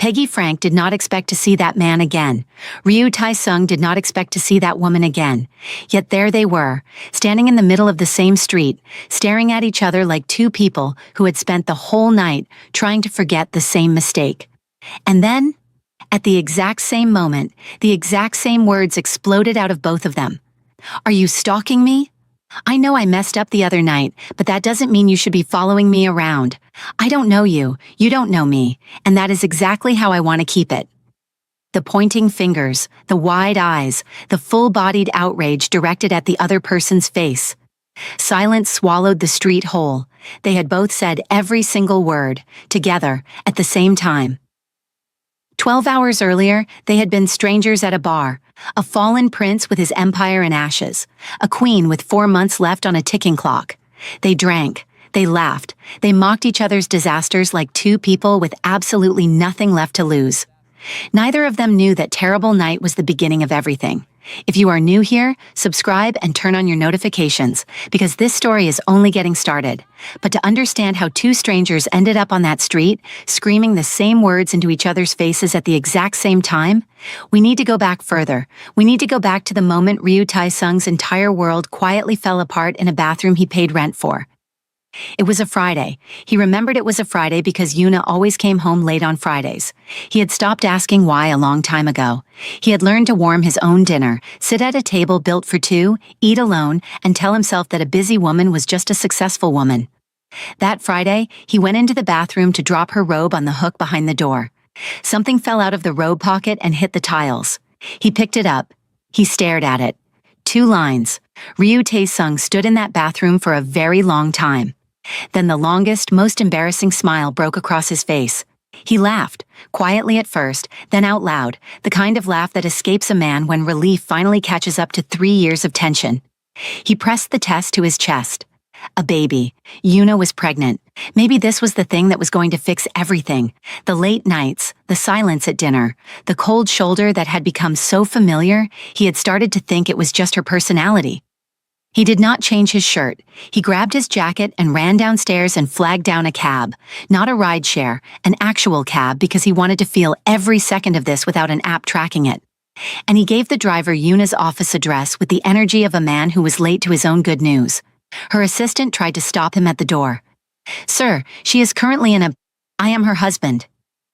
Peggy Frank did not expect to see that man again. Ryu Tai-sung did not expect to see that woman again. Yet there they were, standing in the middle of the same street, staring at each other like two people who had spent the whole night trying to forget the same mistake. And then, at the exact same moment, the exact same words exploded out of both of them. "Are you stalking me? I know I messed up the other night, but that doesn't mean you should be following me around. I don't know you, you don't know me, and that is exactly how I want to keep it." The pointing fingers, the wide eyes, the full-bodied outrage directed at the other person's face. Silence swallowed the street whole. They had both said every single word, together, at the same time. 12 hours earlier, they had been strangers at a bar, a fallen prince with his empire in ashes, a queen with 4 months left on a ticking clock. They drank, they laughed, they mocked each other's disasters like two people with absolutely nothing left to lose. Neither of them knew that terrible night was the beginning of everything. If you are new here, subscribe and turn on your notifications, because this story is only getting started. But to understand how two strangers ended up on that street, screaming the same words into each other's faces at the exact same time, we need to go back further. We need to go back to the moment Ryu Tai-sung's entire world quietly fell apart in a bathroom he paid rent for. It was a Friday. He remembered it was a Friday because Yuna always came home late on Fridays. He had stopped asking why a long time ago. He had learned to warm his own dinner, sit at a table built for two, eat alone, and tell himself that a busy woman was just a successful woman. That Friday, he went into the bathroom to drop her robe on the hook behind the door. Something fell out of the robe pocket and hit the tiles. He picked it up. He stared at it. 2 lines. Ryu Tai-sung stood in that bathroom for a very long time. Then the longest, most embarrassing smile broke across his face. He laughed, quietly at first, then out loud, the kind of laugh that escapes a man when relief finally catches up to 3 years of tension. He pressed the test to his chest. A baby. Yuna was pregnant. Maybe this was the thing that was going to fix everything. The late nights, the silence at dinner, the cold shoulder that had become so familiar, he had started to think it was just her personality. He did not change his shirt. He grabbed his jacket and ran downstairs and flagged down a cab. Not a rideshare, an actual cab, because he wanted to feel every second of this without an app tracking it. And he gave the driver Yuna's office address with the energy of a man who was late to his own good news. Her assistant tried to stop him at the door. "Sir, she is currently in a... I am her husband."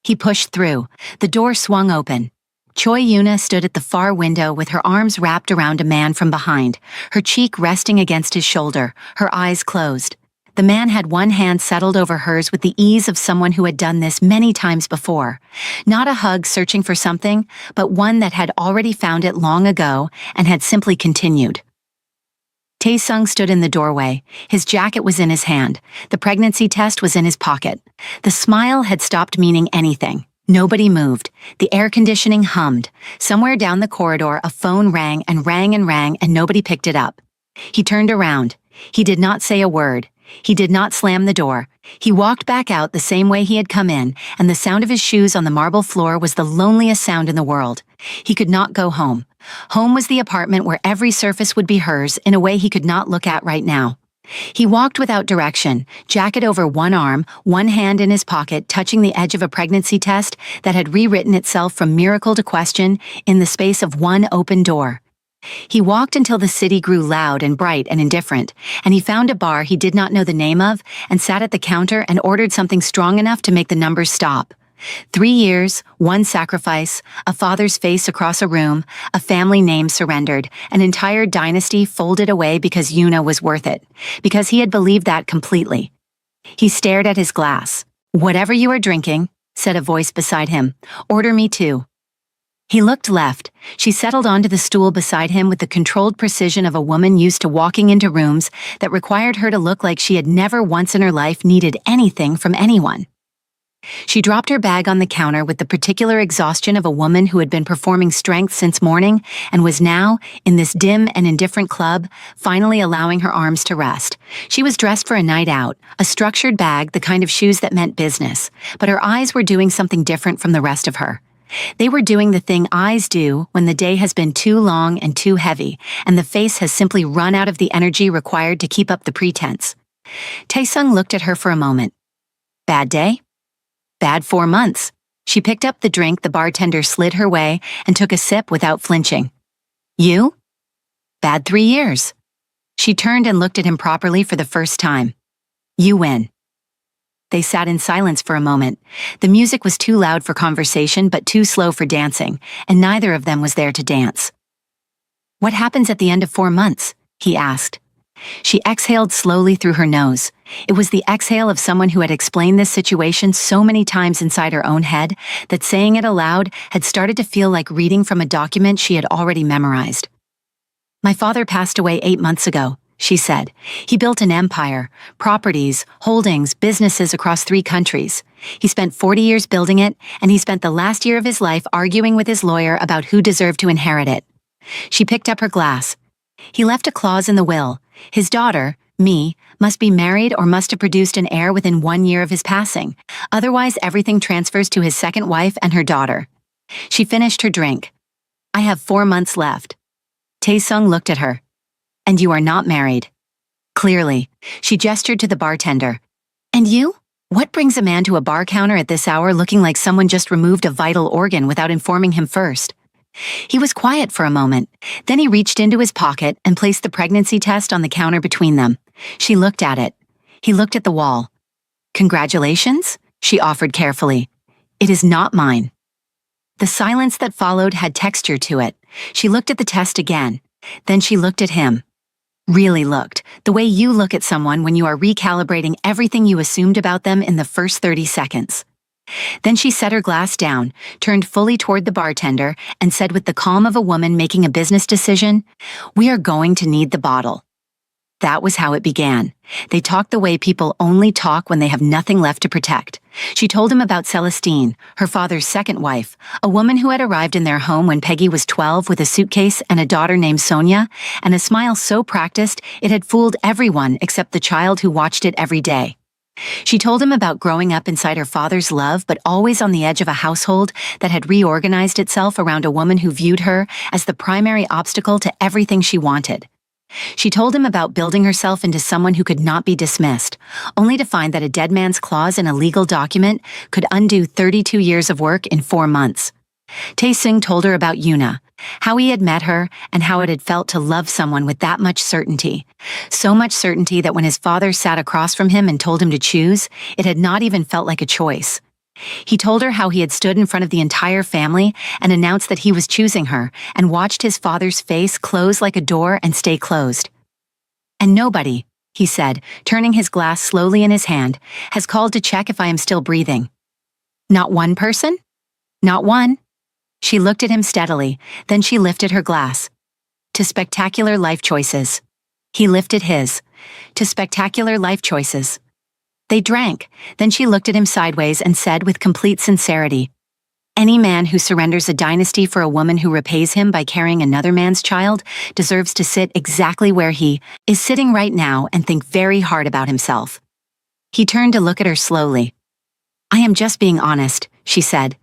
He pushed through. The door swung open. Choi Yuna stood at the far window with her arms wrapped around a man from behind, her cheek resting against his shoulder, her eyes closed. The man had one hand settled over hers with the ease of someone who had done this many times before. Not a hug searching for something, but one that had already found it long ago and had simply continued. Tae-sung stood in the doorway. His jacket was in his hand. The pregnancy test was in his pocket. The smile had stopped meaning anything. Nobody moved. The air conditioning hummed. Somewhere down the corridor, a phone rang and rang and rang, and nobody picked it up. He turned around. He did not say a word. He did not slam the door. He walked back out the same way he had come in, and the sound of his shoes on the marble floor was the loneliest sound in the world. He could not go home. Home was the apartment where every surface would be hers in a way he could not look at right now. He walked without direction, jacket over one arm, one hand in his pocket touching the edge of a pregnancy test that had rewritten itself from miracle to question in the space of one open door. He walked until the city grew loud and bright and indifferent, and he found a bar he did not know the name of and sat at the counter and ordered something strong enough to make the numbers stop. 3 years, 1 sacrifice, a father's face across a room, a family name surrendered, an entire dynasty folded away because Yuna was worth it, because he had believed that completely. He stared at his glass. "Whatever you are drinking," said a voice beside him. "Order me 2. He looked left. She settled onto the stool beside him with the controlled precision of a woman used to walking into rooms that required her to look like she had never once in her life needed anything from anyone. She dropped her bag on the counter with the particular exhaustion of a woman who had been performing strength since morning and was now, in this dim and indifferent club, finally allowing her arms to rest. She was dressed for a night out, a structured bag, the kind of shoes that meant business, but her eyes were doing something different from the rest of her. They were doing the thing eyes do when the day has been too long and too heavy, and the face has simply run out of the energy required to keep up the pretense. Tae-sung looked at her for a moment. Bad day? Bad 4 months. She picked up the drink the bartender slid her way and took a sip without flinching. You? Bad 3 years. She turned and looked at him properly for the first time. You win. They sat in silence for a moment. The music was too loud for conversation but too slow for dancing, and neither of them was there to dance. What happens at the end of 4 months? He asked. She exhaled slowly through her nose. It was the exhale of someone who had explained this situation so many times inside her own head that saying it aloud had started to feel like reading from a document she had already memorized. My father passed away 8 months ago, she said. He built an empire, properties, holdings, businesses across 3 countries. He spent 40 years building it, and he spent the last year of his life arguing with his lawyer about who deserved to inherit it. She picked up her glass. He left a clause in the will. His daughter, me, must be married or must have produced an heir within 1 year of his passing. Otherwise, everything transfers to his second wife and her daughter. She finished her drink. I have 4 months left. Tae-sung looked at her. And you are not married. Clearly, she gestured to the bartender. And you? What brings a man to a bar counter at this hour looking like someone just removed a vital organ without informing him first? He was quiet for a moment. Then he reached into his pocket and placed the pregnancy test on the counter between them. She looked at it. He looked at the wall. Congratulations, she offered carefully. It is not mine. The silence that followed had texture to it. She looked at the test again. Then she looked at him. Really looked, the way you look at someone when you are recalibrating everything you assumed about them in the first 30 seconds. Then she set her glass down, turned fully toward the bartender, and said with the calm of a woman making a business decision, "We are going to need the bottle." That was how it began. They talked the way people only talk when they have nothing left to protect. She told him about Celestine, her father's second wife, a woman who had arrived in their home when Peggy was 12 with a suitcase and a daughter named Sonia, and a smile so practiced it had fooled everyone except the child who watched it every day. She told him about growing up inside her father's love but always on the edge of a household that had reorganized itself around a woman who viewed her as the primary obstacle to everything she wanted. She told him about building herself into someone who could not be dismissed, only to find that a dead man's clause in a legal document could undo 32 years of work in 4 months. Tae-sung told her about Yuna, how he had met her and how it had felt to love someone with that much certainty. So much certainty that when his father sat across from him and told him to choose, it had not even felt like a choice. He told her how he had stood in front of the entire family and announced that he was choosing her and watched his father's face close like a door and stay closed. And nobody, he said, turning his glass slowly in his hand, has called to check if I am still breathing. Not one person? Not one. She looked at him steadily, then she lifted her glass. To spectacular life choices. He lifted his. To spectacular life choices. They drank. Then she looked at him sideways and said with complete sincerity, "Any man who surrenders a dynasty for a woman who repays him by carrying another man's child deserves to sit exactly where he is sitting right now and think very hard about himself." He turned to look at her slowly. "I am just being honest," she said.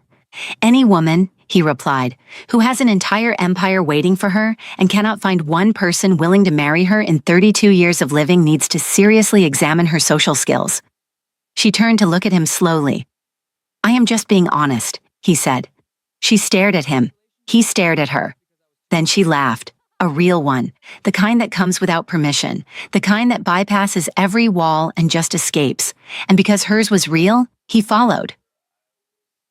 "Any woman," he replied, "who has an entire empire waiting for her and cannot find one person willing to marry her in 32 years of living needs to seriously examine her social skills." She turned to look at him slowly. "I am just being honest," he said. She stared at him. He stared at her. Then she laughed, a real one, the kind that comes without permission, the kind that bypasses every wall and just escapes. And because hers was real, he followed.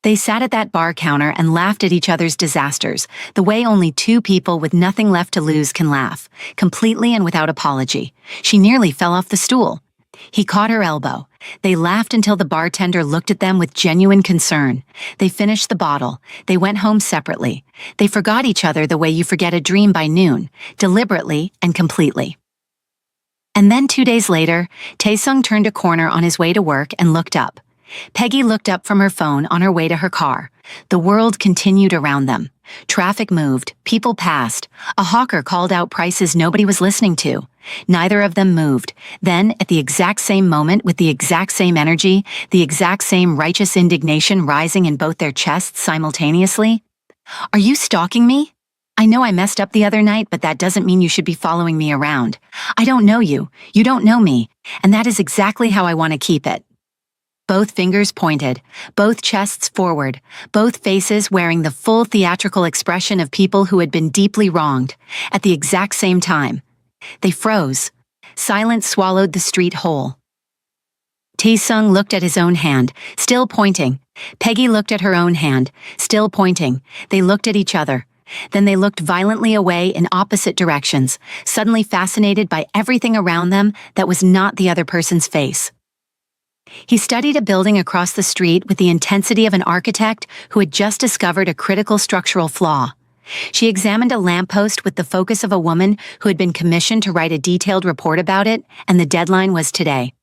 They sat at that bar counter and laughed at each other's disasters, the way only 2 people with nothing left to lose can laugh, completely and without apology. She nearly fell off the stool. He caught her elbow. They laughed until the bartender looked at them with genuine concern. They finished the bottle. They went home separately. They forgot each other the way you forget a dream by noon, deliberately and completely. And then 2 days later, Tae-sung turned a corner on his way to work and looked up. Peggy looked up from her phone on her way to her car. The world continued around them. Traffic moved, people passed. A hawker called out prices nobody was listening to. Neither of them moved. Then, at the exact same moment, with the exact same energy, the exact same righteous indignation rising in both their chests simultaneously, "Are you stalking me? I know I messed up the other night, but that doesn't mean you should be following me around. I don't know you, you don't know me, and that is exactly how I want to keep it." both fingers pointed, both chests forward, both faces wearing the full theatrical expression of people who had been deeply wronged, at the exact same time. They froze. Silence swallowed the street whole. Tae-sung looked at his own hand, still pointing. Peggy looked at her own hand, still pointing. They looked at each other. Then they looked violently away in opposite directions, suddenly fascinated by everything around them that was not the other person's face. He studied a building across the street with the intensity of an architect who had just discovered a critical structural flaw. She examined a lamppost with the focus of a woman who had been commissioned to write a detailed report about it, and the deadline was today.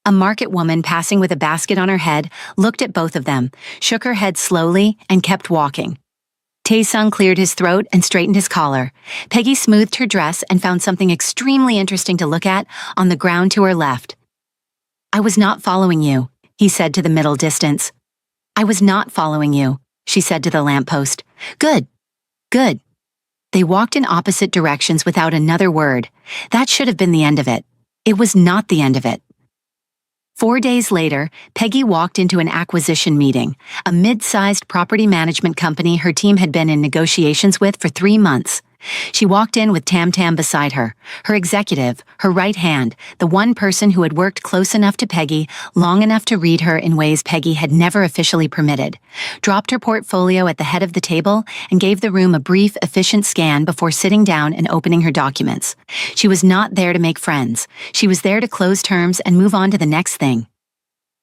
A market woman passing with a basket on her head looked at both of them, shook her head slowly, and kept walking. Tae-sung cleared his throat and straightened his collar. Peggy smoothed her dress and found something extremely interesting to look at on the ground to her left. "I was not following you," he said to the middle distance. "I was not following you," she said to the lamppost. "Good. Good." They walked in opposite directions without another word. That should have been the end of it. It was not the end of it. 4 days later, Peggy walked into an acquisition meeting, a mid-sized property management company her team had been in negotiations with for 3 months. She walked in with Tam Tam beside her, her executive, her right hand, the one person who had worked close enough to Peggy, long enough to read her in ways Peggy had never officially permitted, dropped her portfolio at the head of the table, and gave the room a brief, efficient scan before sitting down and opening her documents. She was not there to make friends. She was there to close terms and move on to the next thing.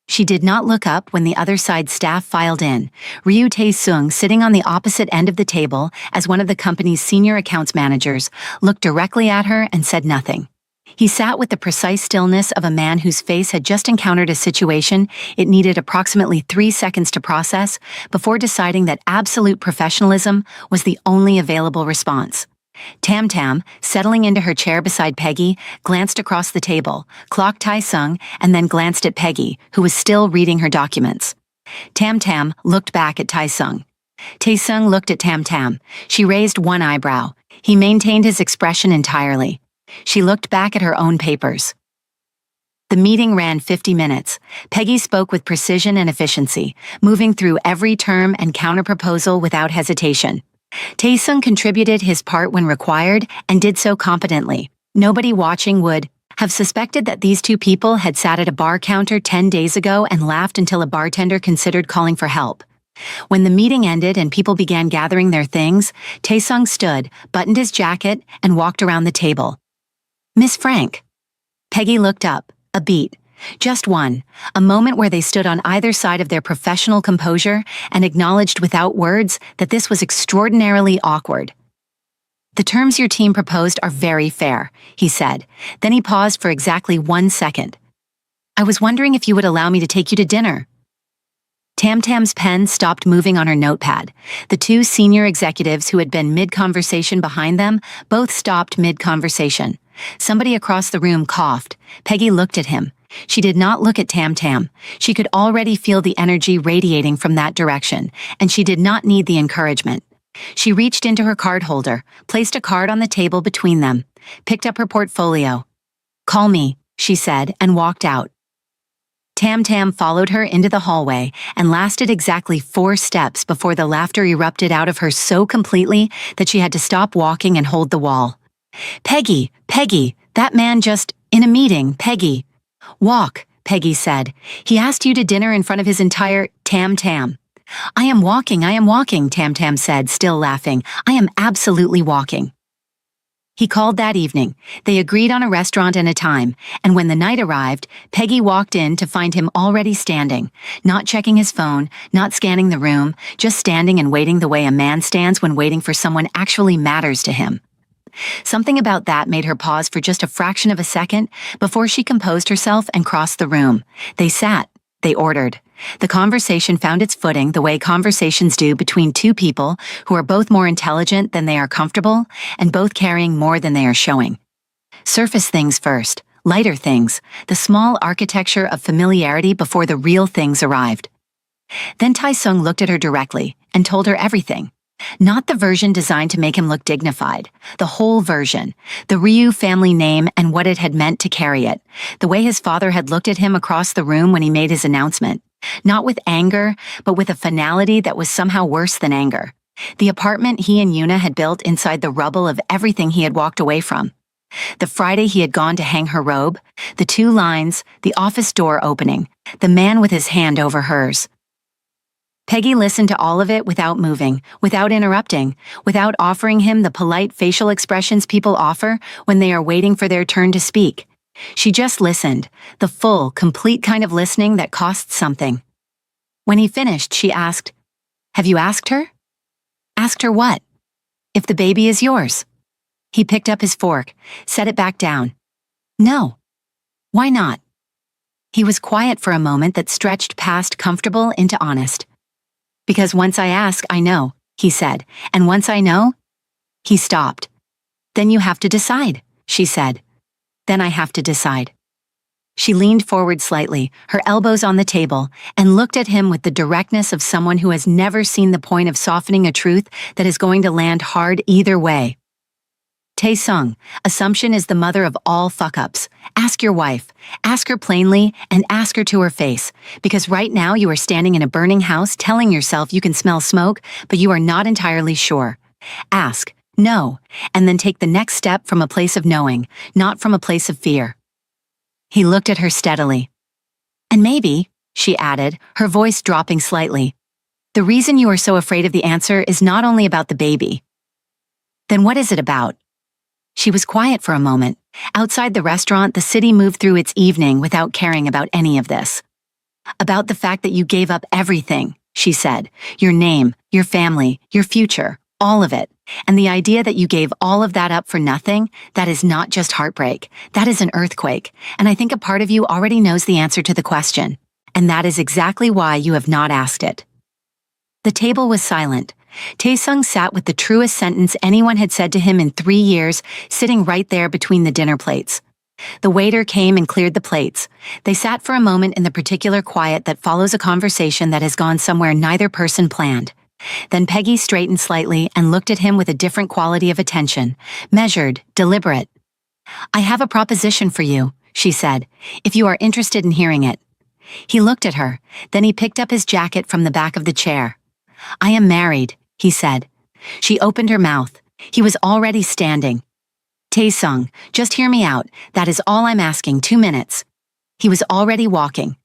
She did not look up when the other side staff filed in. Ryu Tae-sung, sitting on the opposite end of the table as one of the company's senior accounts managers, looked directly at her and said nothing. He sat with the precise stillness of a man whose face had just encountered a situation it needed approximately 3 seconds to process before deciding that absolute professionalism was the only available response. Tam Tam, settling into her chair beside Peggy, glanced across the table, clocked Tae-sung, and then glanced at Peggy, who was still reading her documents. Tam Tam looked back at Tae-sung. Tae-sung looked at Tam Tam. She raised one eyebrow. He maintained his expression entirely. She looked back at her own papers. The meeting ran 50 minutes. Peggy spoke with precision and efficiency, moving through every term and counterproposal without hesitation. Tae-sung contributed his part when required and did so competently. Nobody watching would have suspected that these two people had sat at a bar counter 10 days ago and laughed until a bartender considered calling for help. When the meeting ended and people began gathering their things, Tae-sung stood, buttoned his jacket, and walked around the table. "Miss Frank." Peggy looked up, a beat. Just one, a moment where they stood on either side of their professional composure and acknowledged without words that this was extraordinarily awkward. "The terms your team proposed are very fair," he said. Then he paused for exactly 1 second. "I was wondering if you would allow me to take you to dinner." Tam Tam's pen stopped moving on her notepad. The two senior executives who had been mid-conversation behind them both stopped mid-conversation. Somebody across the room coughed. Peggy looked at him. She did not look at Tam Tam. She could already feel the energy radiating from that direction, and she did not need the encouragement. She reached into her card holder, placed a card on the table between them, picked up her portfolio. "Call me," she said, and walked out. Tam Tam followed her into the hallway and lasted exactly 4 steps before the laughter erupted out of her so completely that she had to stop walking and hold the wall. "Peggy, Peggy, that man just, in a meeting, Peggy." "Walk," Peggy said. "He asked you to dinner in front of his entire Tam Tam." I am walking, Tam Tam said, still laughing. "I am absolutely walking." He called that evening. They agreed on a restaurant and a time, and when the night arrived, Peggy walked in to find him already standing, not checking his phone, not scanning the room, just standing and waiting the way a man stands when waiting for someone actually matters to him. Something about that made her pause for just a fraction of a second before she composed herself and crossed the room. They sat. They ordered. The conversation found its footing the way conversations do between two people who are both more intelligent than they are comfortable and both carrying more than they are showing. Surface things first, lighter things, the small architecture of familiarity before the real things arrived. Then Tae-sung looked at her directly and told her everything. Not the version designed to make him look dignified. The whole version. The Ryu family name and what it had meant to carry it. The way his father had looked at him across the room when he made his announcement. Not with anger, but with a finality that was somehow worse than anger. The apartment he and Yuna had built inside the rubble of everything he had walked away from. The Friday he had gone to hang her robe, the 2 lines, the office door opening, the man with his hand over hers. Peggy listened to all of it without moving, without interrupting, without offering him the polite facial expressions people offer when they are waiting for their turn to speak. She just listened, the full, complete kind of listening that costs something. When he finished, she asked, "Have you asked her?" "Asked her what?" "If the baby is yours." He picked up his fork, set it back down. "No." "Why not?" He was quiet for a moment that stretched past comfortable into honest. "Because once I ask, I know," he said, "and once I know..." He stopped. "Then you have to decide," she said. "Then I have to decide." She leaned forward slightly, her elbows on the table, and looked at him with the directness of someone who has never seen the point of softening a truth that is going to land hard either way. Tae-sung, assumption is the mother of all fuck-ups. Ask your wife. Ask her plainly and ask her to her face, because right now you are standing in a burning house telling yourself you can smell smoke, but you are not entirely sure. Ask, no, and then take the next step from a place of knowing, not from a place of fear. He looked at her steadily. "And maybe," she added, her voice dropping slightly, "the reason you are so afraid of the answer is not only about the baby." "Then what is it about?" She was quiet for a moment. Outside the restaurant, the city moved through its evening without caring about any of this. "About the fact that you gave up everything," she said. "Your name, your family, your future, all of it. And the idea that you gave all of that up for nothing, that is not just heartbreak. That is an earthquake. And I think a part of you already knows the answer to the question. And that is exactly why you have not asked it." The table was silent. Tae-sung sat with the truest sentence anyone had said to him in 3 years, sitting right there between the dinner plates. The waiter came and cleared the plates. They sat for a moment in the particular quiet that follows a conversation that has gone somewhere neither person planned. Then Peggy straightened slightly and looked at him with a different quality of attention, measured, deliberate. "I have a proposition for you," she said, "if you are interested in hearing it." He looked at her, then he picked up his jacket from the back of the chair. "I am married," he said. She opened her mouth. He was already standing. "Tae-sung, just hear me out. That is all I'm asking, 2 minutes." He was already walking.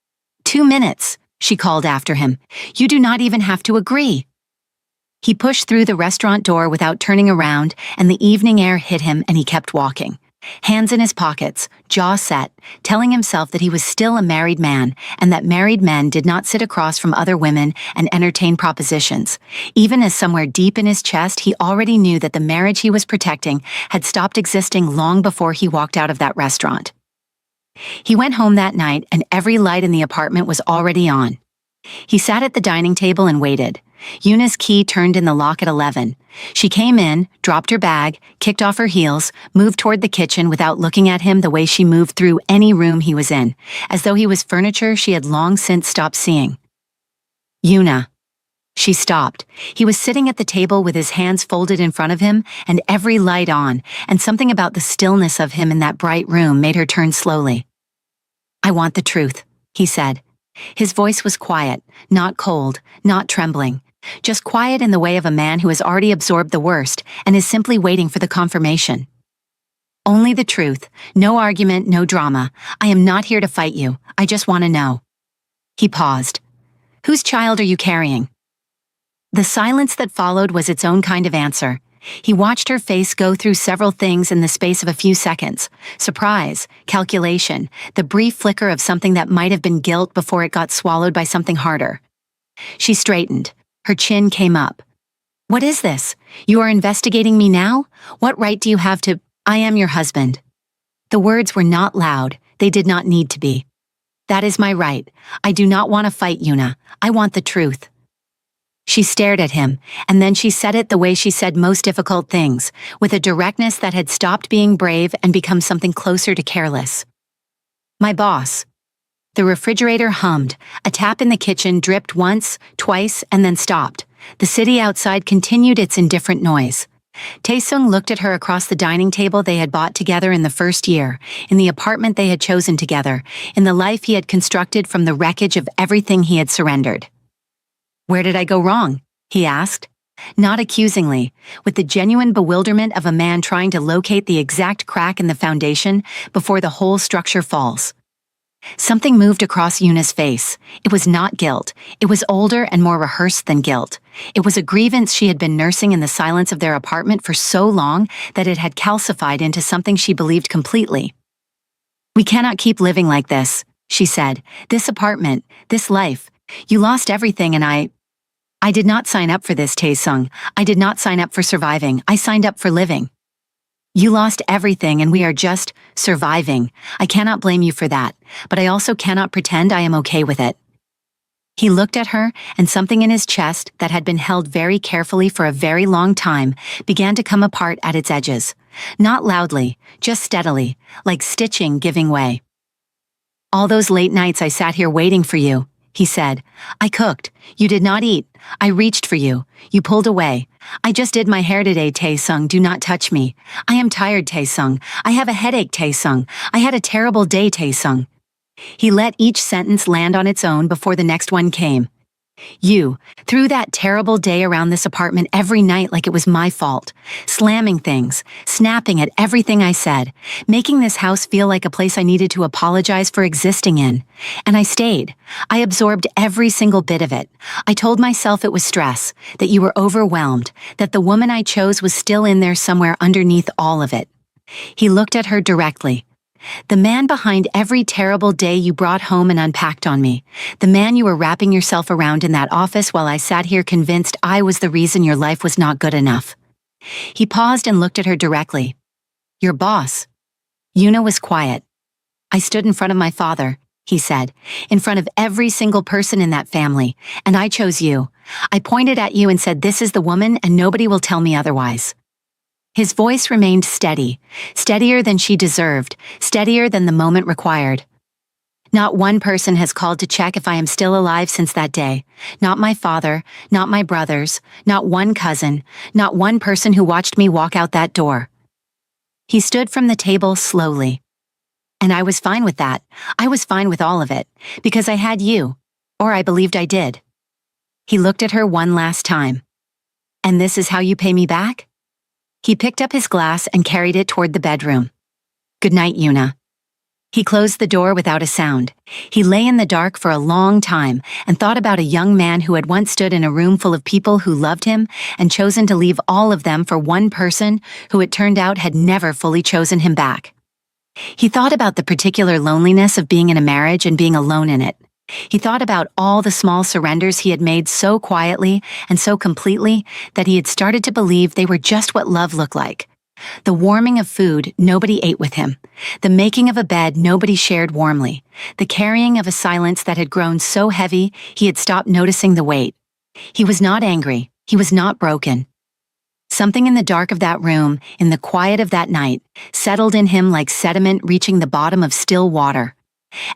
2 minutes, she called after him. "You do not even have to agree." He pushed through the restaurant door without turning around, and the evening air hit him and he kept walking. Hands in his pockets, jaw set, telling himself that he was still a married man and that married men did not sit across from other women and entertain propositions, even as somewhere deep in his chest he already knew that the marriage he was protecting had stopped existing long before he walked out of that restaurant. He went home that night and every light in the apartment was already on. He sat at the dining table and waited. Yuna's key turned in the lock at 11. She came in, dropped her bag, kicked off her heels, moved toward the kitchen without looking at him the way she moved through any room he was in, as though he was furniture she had long since stopped seeing. "Yuna." She stopped. He was sitting at the table with his hands folded in front of him and every light on, and something about the stillness of him in that bright room made her turn slowly. "I want the truth," he said. His voice was quiet, not cold, not trembling, just quiet in the way of a man who has already absorbed the worst and is simply waiting for the confirmation. "Only the truth, no argument, no drama. I am not here to fight you, I just want to know." He paused. "Whose child are you carrying?" The silence that followed was its own kind of answer. He watched her face go through several things in the space of a few seconds. Surprise, calculation, the brief flicker of something that might have been guilt before it got swallowed by something harder. She straightened. Her chin came up. "What is this? You are investigating me now? What right do you have to... I am your husband." The words were not loud. They did not need to be. "That is my right. I do not want to fight, Yuna. I want the truth." She stared at him, and then she said it the way she said most difficult things, with a directness that had stopped being brave and become something closer to careless. "My boss." The refrigerator hummed. A tap in the kitchen dripped once, twice, and then stopped. The city outside continued its indifferent noise. Taesung looked at her across the dining table they had bought together in the first year, in the apartment they had chosen together, in the life he had constructed from the wreckage of everything he had surrendered. "Where did I go wrong?" he asked. Not accusingly, with the genuine bewilderment of a man trying to locate the exact crack in the foundation before the whole structure falls. Something moved across Yuna's face. It was not guilt. It was older and more rehearsed than guilt. It was a grievance she had been nursing in the silence of their apartment for so long that it had calcified into something she believed completely. "We cannot keep living like this," she said. "This apartment, this life. You lost everything and I did not sign up for this, Taesung. I did not sign up for surviving. I signed up for living. You lost everything and we are just surviving. I cannot blame you for that, but I also cannot pretend I am okay with it." He looked at her, and something in his chest that had been held very carefully for a very long time began to come apart at its edges. Not loudly, just steadily, like stitching giving way. "All those late nights I sat here waiting for you," he said. "I cooked. You did not eat. I reached for you. You pulled away. I just did my hair today, Taesung. Do not touch me. I am tired, Taesung. I have a headache, Taesung. I had a terrible day, Taesung." He let each sentence land on its own before the next one came. "You, threw that terrible day around this apartment every night like it was my fault, slamming things, snapping at everything I said, making this house feel like a place I needed to apologize for existing in. And I stayed. I absorbed every single bit of it. I told myself it was stress, that you were overwhelmed, that the woman I chose was still in there somewhere underneath all of it." He looked at her directly. "The man behind every terrible day you brought home and unpacked on me. The man you were wrapping yourself around in that office while I sat here convinced I was the reason your life was not good enough." He paused and looked at her directly. "Your boss." Yuna was quiet. "I stood in front of my father," he said, "in front of every single person in that family, and I chose you. I pointed at you and said, 'This is the woman and nobody will tell me otherwise.'" His voice remained steady, steadier than she deserved, steadier than the moment required. "Not one person has called to check if I am still alive since that day. Not my father, not my brothers, not one cousin, not one person who watched me walk out that door." He stood from the table slowly. "And I was fine with that. I was fine with all of it, because I had you, or I believed I did." He looked at her one last time. "And this is how you pay me back?" He picked up his glass and carried it toward the bedroom. "Good night, Yuna." He closed the door without a sound. He lay in the dark for a long time and thought about a young man who had once stood in a room full of people who loved him and chosen to leave all of them for one person who it turned out had never fully chosen him back. He thought about the particular loneliness of being in a marriage and being alone in it. He thought about all the small surrenders he had made so quietly and so completely that he had started to believe they were just what love looked like. The warming of food nobody ate with him, the making of a bed nobody shared warmly, the carrying of a silence that had grown so heavy he had stopped noticing the weight. He was not angry, he was not broken. Something in the dark of that room, in the quiet of that night, settled in him like sediment reaching the bottom of still water.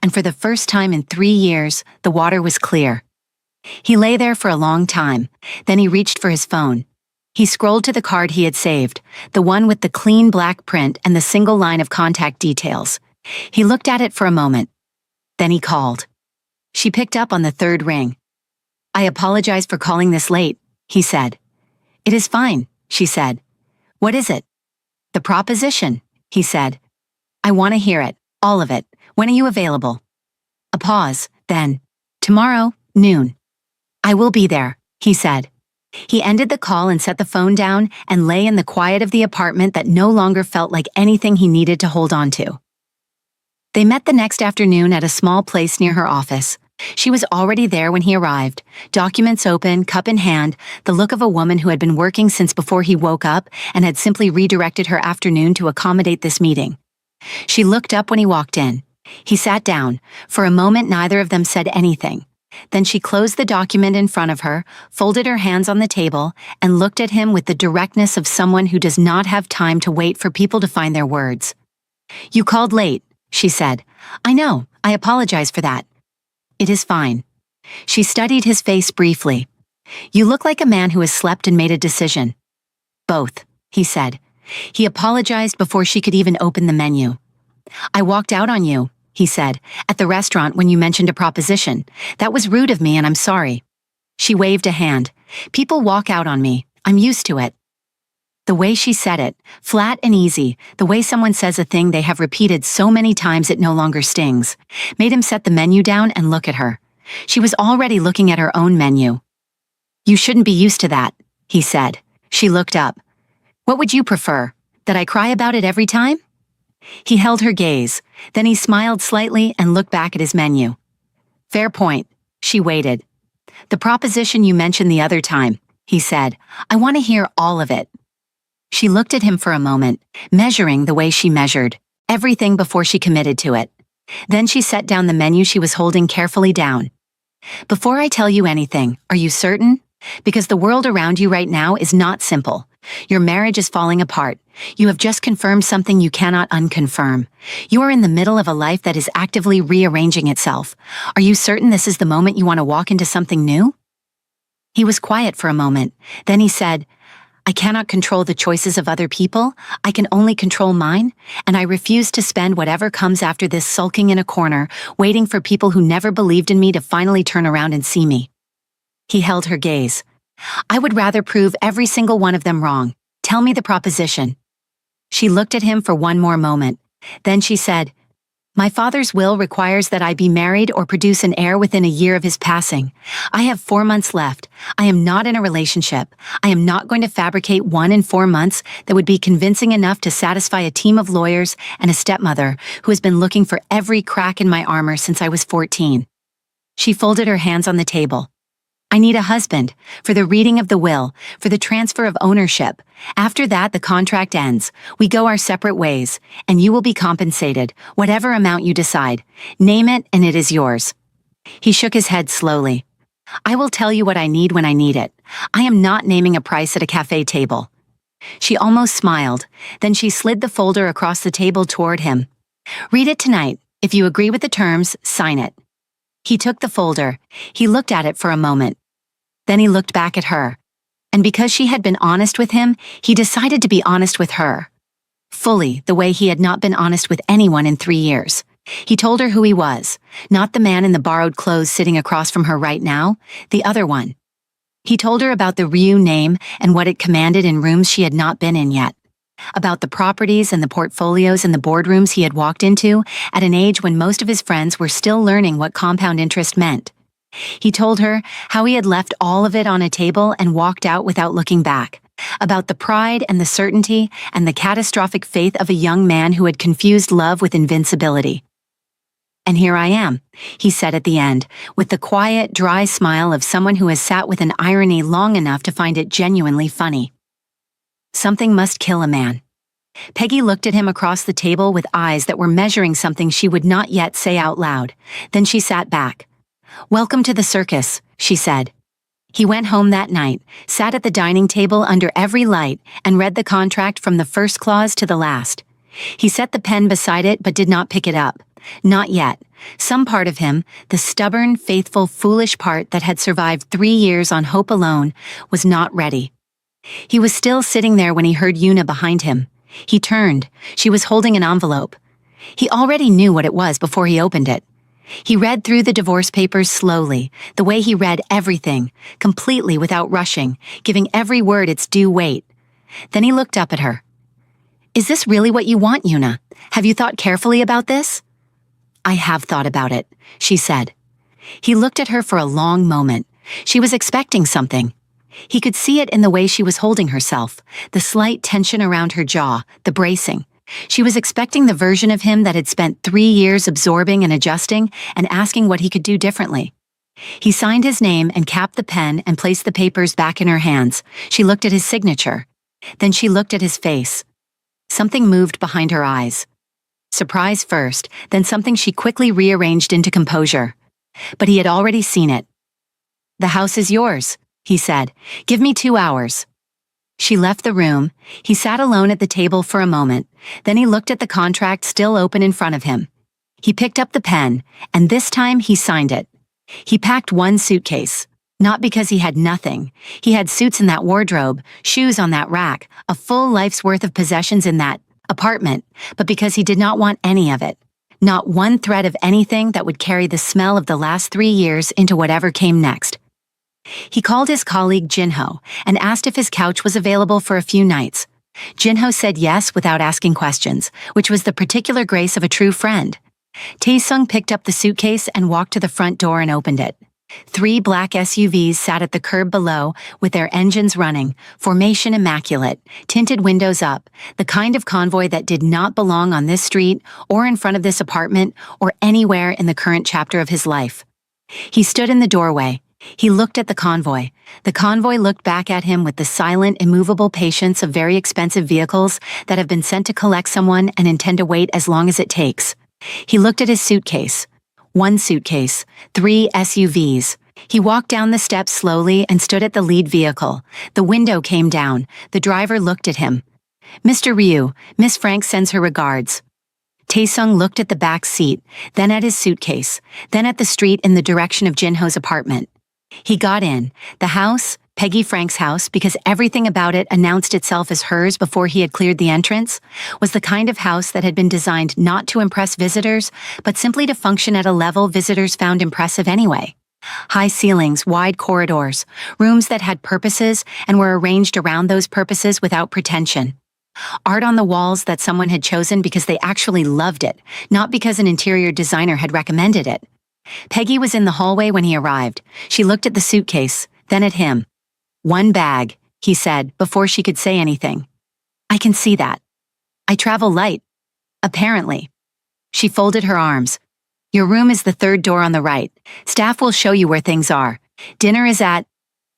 And for the first time in 3 years, the water was clear. He lay there for a long time, then he reached for his phone. He scrolled to the card he had saved, the one with the clean black print and the single line of contact details. He looked at it for a moment. Then he called. She picked up on the third ring. "I apologize for calling this late," he said. "It is fine," she said. "What is it?" "The proposition," he said. "I want to hear it, all of it. When are you available?" A pause, then, "Tomorrow, noon." "I will be there," he said. He ended the call and set the phone down and lay in the quiet of the apartment that no longer felt like anything he needed to hold on to. They met the next afternoon at a small place near her office. She was already there when he arrived, documents open, cup in hand, the look of a woman who had been working since before he woke up and had simply redirected her afternoon to accommodate this meeting. She looked up when he walked in. He sat down. For a moment, neither of them said anything. Then she closed the document in front of her, folded her hands on the table, and looked at him with the directness of someone who does not have time to wait for people to find their words. "You called late," she said. "I know. I apologize for that." "It is fine." She studied his face briefly. You look like a man who has slept and made a decision. Both, he said. He apologized before she could even open the menu. I walked out on you, he said, at the restaurant when you mentioned a proposition. That was rude of me and I'm sorry. She waved a hand. People walk out on me. I'm used to it. The way she said it, flat and easy, the way someone says a thing they have repeated so many times it no longer stings, made him set the menu down and look at her. She was already looking at her own menu. You shouldn't be used to that, he said. She looked up. What would you prefer? That I cry about it every time? He held her gaze, then he smiled slightly and looked back at his menu. Fair point. She waited. The proposition you mentioned the other time, he said. I want to hear all of it. She looked at him for a moment, measuring the way she measured, everything before she committed to it. Then she set down the menu she was holding carefully down. Before I tell you anything, are you certain? Because the world around you right now is not simple. Your marriage is falling apart. You have just confirmed something you cannot unconfirm. You are in the middle of a life that is actively rearranging itself. Are you certain this is the moment you want to walk into something new? He was quiet for a moment. Then he said, I cannot control the choices of other people. I can only control mine, and I refuse to spend whatever comes after this sulking in a corner, waiting for people who never believed in me to finally turn around and see me. He held her gaze. I would rather prove every single one of them wrong. Tell me the proposition. She looked at him for one more moment. Then she said, My father's will requires that I be married or produce an heir within a year of his passing. I have 4 months left. I am not in a relationship. I am not going to fabricate one in 4 months that would be convincing enough to satisfy a team of lawyers and a stepmother who has been looking for every crack in my armor since I was 14. She folded her hands on the table. I need a husband, for the reading of the will, for the transfer of ownership. After that, the contract ends. We go our separate ways, and you will be compensated, whatever amount you decide. Name it, and it is yours. He shook his head slowly. I will tell you what I need when I need it. I am not naming a price at a cafe table. She almost smiled. Then she slid the folder across the table toward him. Read it tonight. If you agree with the terms, sign it. He took the folder. He looked at it for a moment. Then he looked back at her. And because she had been honest with him, he decided to be honest with her. Fully, the way he had not been honest with anyone in 3 years. He told her who he was, not the man in the borrowed clothes sitting across from her right now, the other one. He told her about the Ryu name and what it commanded in rooms she had not been in yet. About the properties and the portfolios and the boardrooms he had walked into at an age when most of his friends were still learning what compound interest meant. He told her how he had left all of it on a table and walked out without looking back, about the pride and the certainty and the catastrophic faith of a young man who had confused love with invincibility. And here I am, he said at the end, with the quiet, dry smile of someone who has sat with an irony long enough to find it genuinely funny. Something must kill a man. Peggy looked at him across the table with eyes that were measuring something she would not yet say out loud. Then she sat back. Welcome to the circus, she said. He went home that night, sat at the dining table under every light, and read the contract from the first clause to the last. He set the pen beside it but did not pick it up. Not yet. Some part of him, the stubborn, faithful, foolish part that had survived 3 years on hope alone, was not ready. He was still sitting there when he heard Yuna behind him. He turned. She was holding an envelope. He already knew what it was before he opened it. He read through the divorce papers slowly, the way he read everything, completely without rushing, giving every word its due weight. Then he looked up at her. Is this really what you want, Yuna? Have you thought carefully about this? I have thought about it, she said. He looked at her for a long moment. She was expecting something. He could see it in the way she was holding herself, the slight tension around her jaw, the bracing. She was expecting the version of him that had spent 3 years absorbing and adjusting and asking what he could do differently. He signed his name and capped the pen and placed the papers back in her hands. She looked at his signature. Then she looked at his face. Something moved behind her eyes. Surprise first, then something she quickly rearranged into composure. But he had already seen it. The house is yours, he said. Give me 2 hours. She left the room. He sat alone at the table for a moment. Then he looked at the contract still open in front of him. He picked up the pen, and this time he signed it. He packed 1 suitcase. Not because he had nothing. He had suits in that wardrobe, shoes on that rack, a full life's worth of possessions in that apartment, but because he did not want any of it. Not one thread of anything that would carry the smell of the last 3 years into whatever came next. He called his colleague Jinho and asked if his couch was available for a few nights. Jinho said yes without asking questions, which was the particular grace of a true friend. Taesung picked up the suitcase and walked to the front door and opened it. 3 black SUVs sat at the curb below with their engines running, formation immaculate, tinted windows up, the kind of convoy that did not belong on this street or in front of this apartment or anywhere in the current chapter of his life. He stood in the doorway. He looked at the convoy. The convoy looked back at him with the silent, immovable patience of very expensive vehicles that have been sent to collect someone and intend to wait as long as it takes. He looked at his suitcase. 1 suitcase, 3 SUVs. He walked down the steps slowly and stood at the lead vehicle. The window came down. The driver looked at him. "Mr. Ryu, Miss Frank sends her regards." Taesung looked at the back seat, then at his suitcase, then at the street in the direction of Jinho's apartment. He got in. The house, Peggy Frank's house, because everything about it announced itself as hers before he had cleared the entrance, was the kind of house that had been designed not to impress visitors, but simply to function at a level visitors found impressive anyway. High ceilings, wide corridors, rooms that had purposes and were arranged around those purposes without pretension. Art on the walls that someone had chosen because they actually loved it, not because an interior designer had recommended it. Peggy was in the hallway when he arrived. She looked at the suitcase, then at him. "1 bag," he said, before she could say anything. "I can see that. I travel light. Apparently." She folded her arms. "Your room is the 3rd door on the right. Staff will show you where things are. Dinner is at—"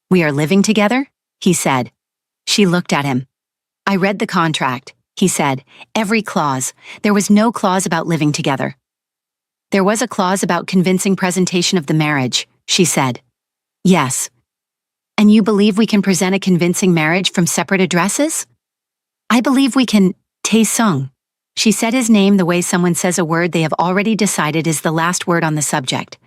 "We are living together?" he said. She looked at him. "I read the contract," he said. "Every clause. There was no clause about living together." "There was a clause about convincing presentation of the marriage," she said. "Yes." "And you believe we can present a convincing marriage from separate addresses?" "I believe we can—" Taesung. She said his name the way someone says a word they have already decided is the last word on the subject.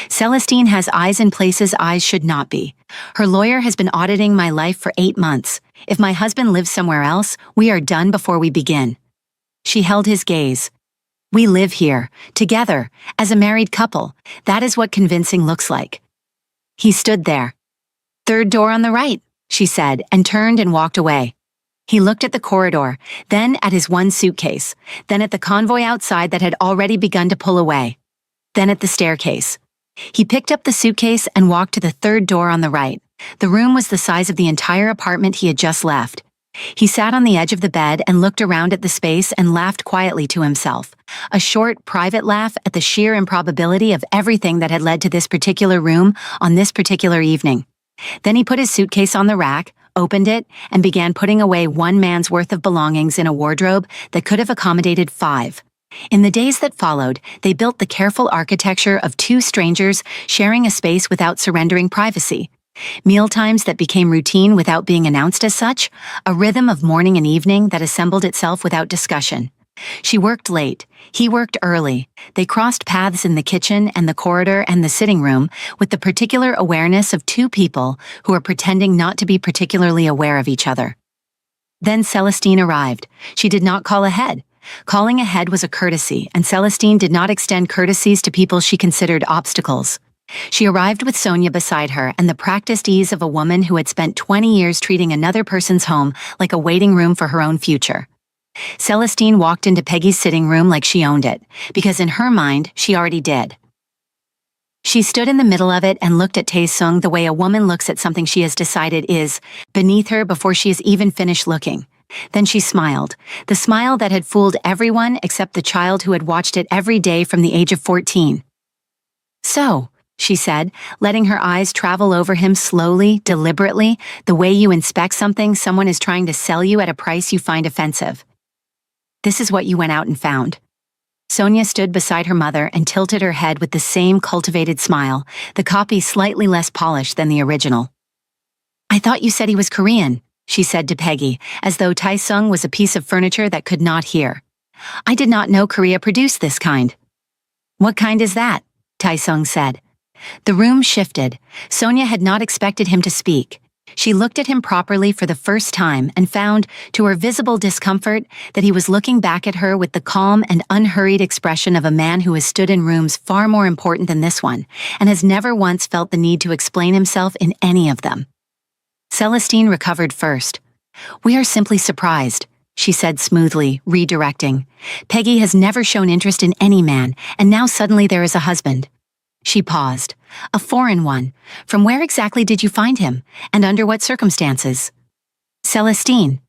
"Celestine has eyes in places eyes should not be. Her lawyer has been auditing my life for 8 months. If my husband lives somewhere else, we are done before we begin." She held his gaze. "We live here, together, as a married couple. That is what convincing looks like." He stood there. "3rd door on the right," she said, and turned and walked away. He looked at the corridor, then at his 1 suitcase, then at the convoy outside that had already begun to pull away, then at the staircase. He picked up the suitcase and walked to the 3rd door on the right. The room was the size of the entire apartment he had just left. He sat on the edge of the bed and looked around at the space and laughed quietly to himself. A short, private laugh at the sheer improbability of everything that had led to this particular room on this particular evening. Then he put his suitcase on the rack, opened it, and began putting away 1 man's worth of belongings in a wardrobe that could have accommodated 5. In the days that followed, they built the careful architecture of 2 strangers sharing a space without surrendering privacy. Mealtimes that became routine without being announced as such, a rhythm of morning and evening that assembled itself without discussion. She worked late. He worked early. They crossed paths in the kitchen and the corridor and the sitting room with the particular awareness of 2 people who are pretending not to be particularly aware of each other. Then Celestine arrived. She did not call ahead. Calling ahead was a courtesy, and Celestine did not extend courtesies to people she considered obstacles. She arrived with Sonia beside her and the practiced ease of a woman who had spent 20 years treating another person's home like a waiting room for her own future. Celestine walked into Peggy's sitting room like she owned it, because in her mind, she already did. She stood in the middle of it and looked at Taesung the way a woman looks at something she has decided is beneath her before she has even finished looking. Then she smiled, the smile that had fooled everyone except the child who had watched it every day from the age of 14. "So," she said, letting her eyes travel over him slowly, deliberately, the way you inspect something someone is trying to sell you at a price you find offensive. "This is what you went out and found." Sonia stood beside her mother and tilted her head with the same cultivated smile, the copy slightly less polished than the original. "I thought you said he was Korean," she said to Peggy, as though Taesung was a piece of furniture that could not hear. "I did not know Korea produced this kind." "What kind is that?" Taesung said. The room shifted. Sonia had not expected him to speak. She looked at him properly for the first time and found, to her visible discomfort, that he was looking back at her with the calm and unhurried expression of a man who has stood in rooms far more important than this one, and has never once felt the need to explain himself in any of them. Celestine recovered first. "We are simply surprised," she said smoothly, redirecting. "Peggy has never shown interest in any man, and now suddenly there is a husband." She paused. "A foreign one. From where exactly did you find him, and under what circumstances?" "Celestine."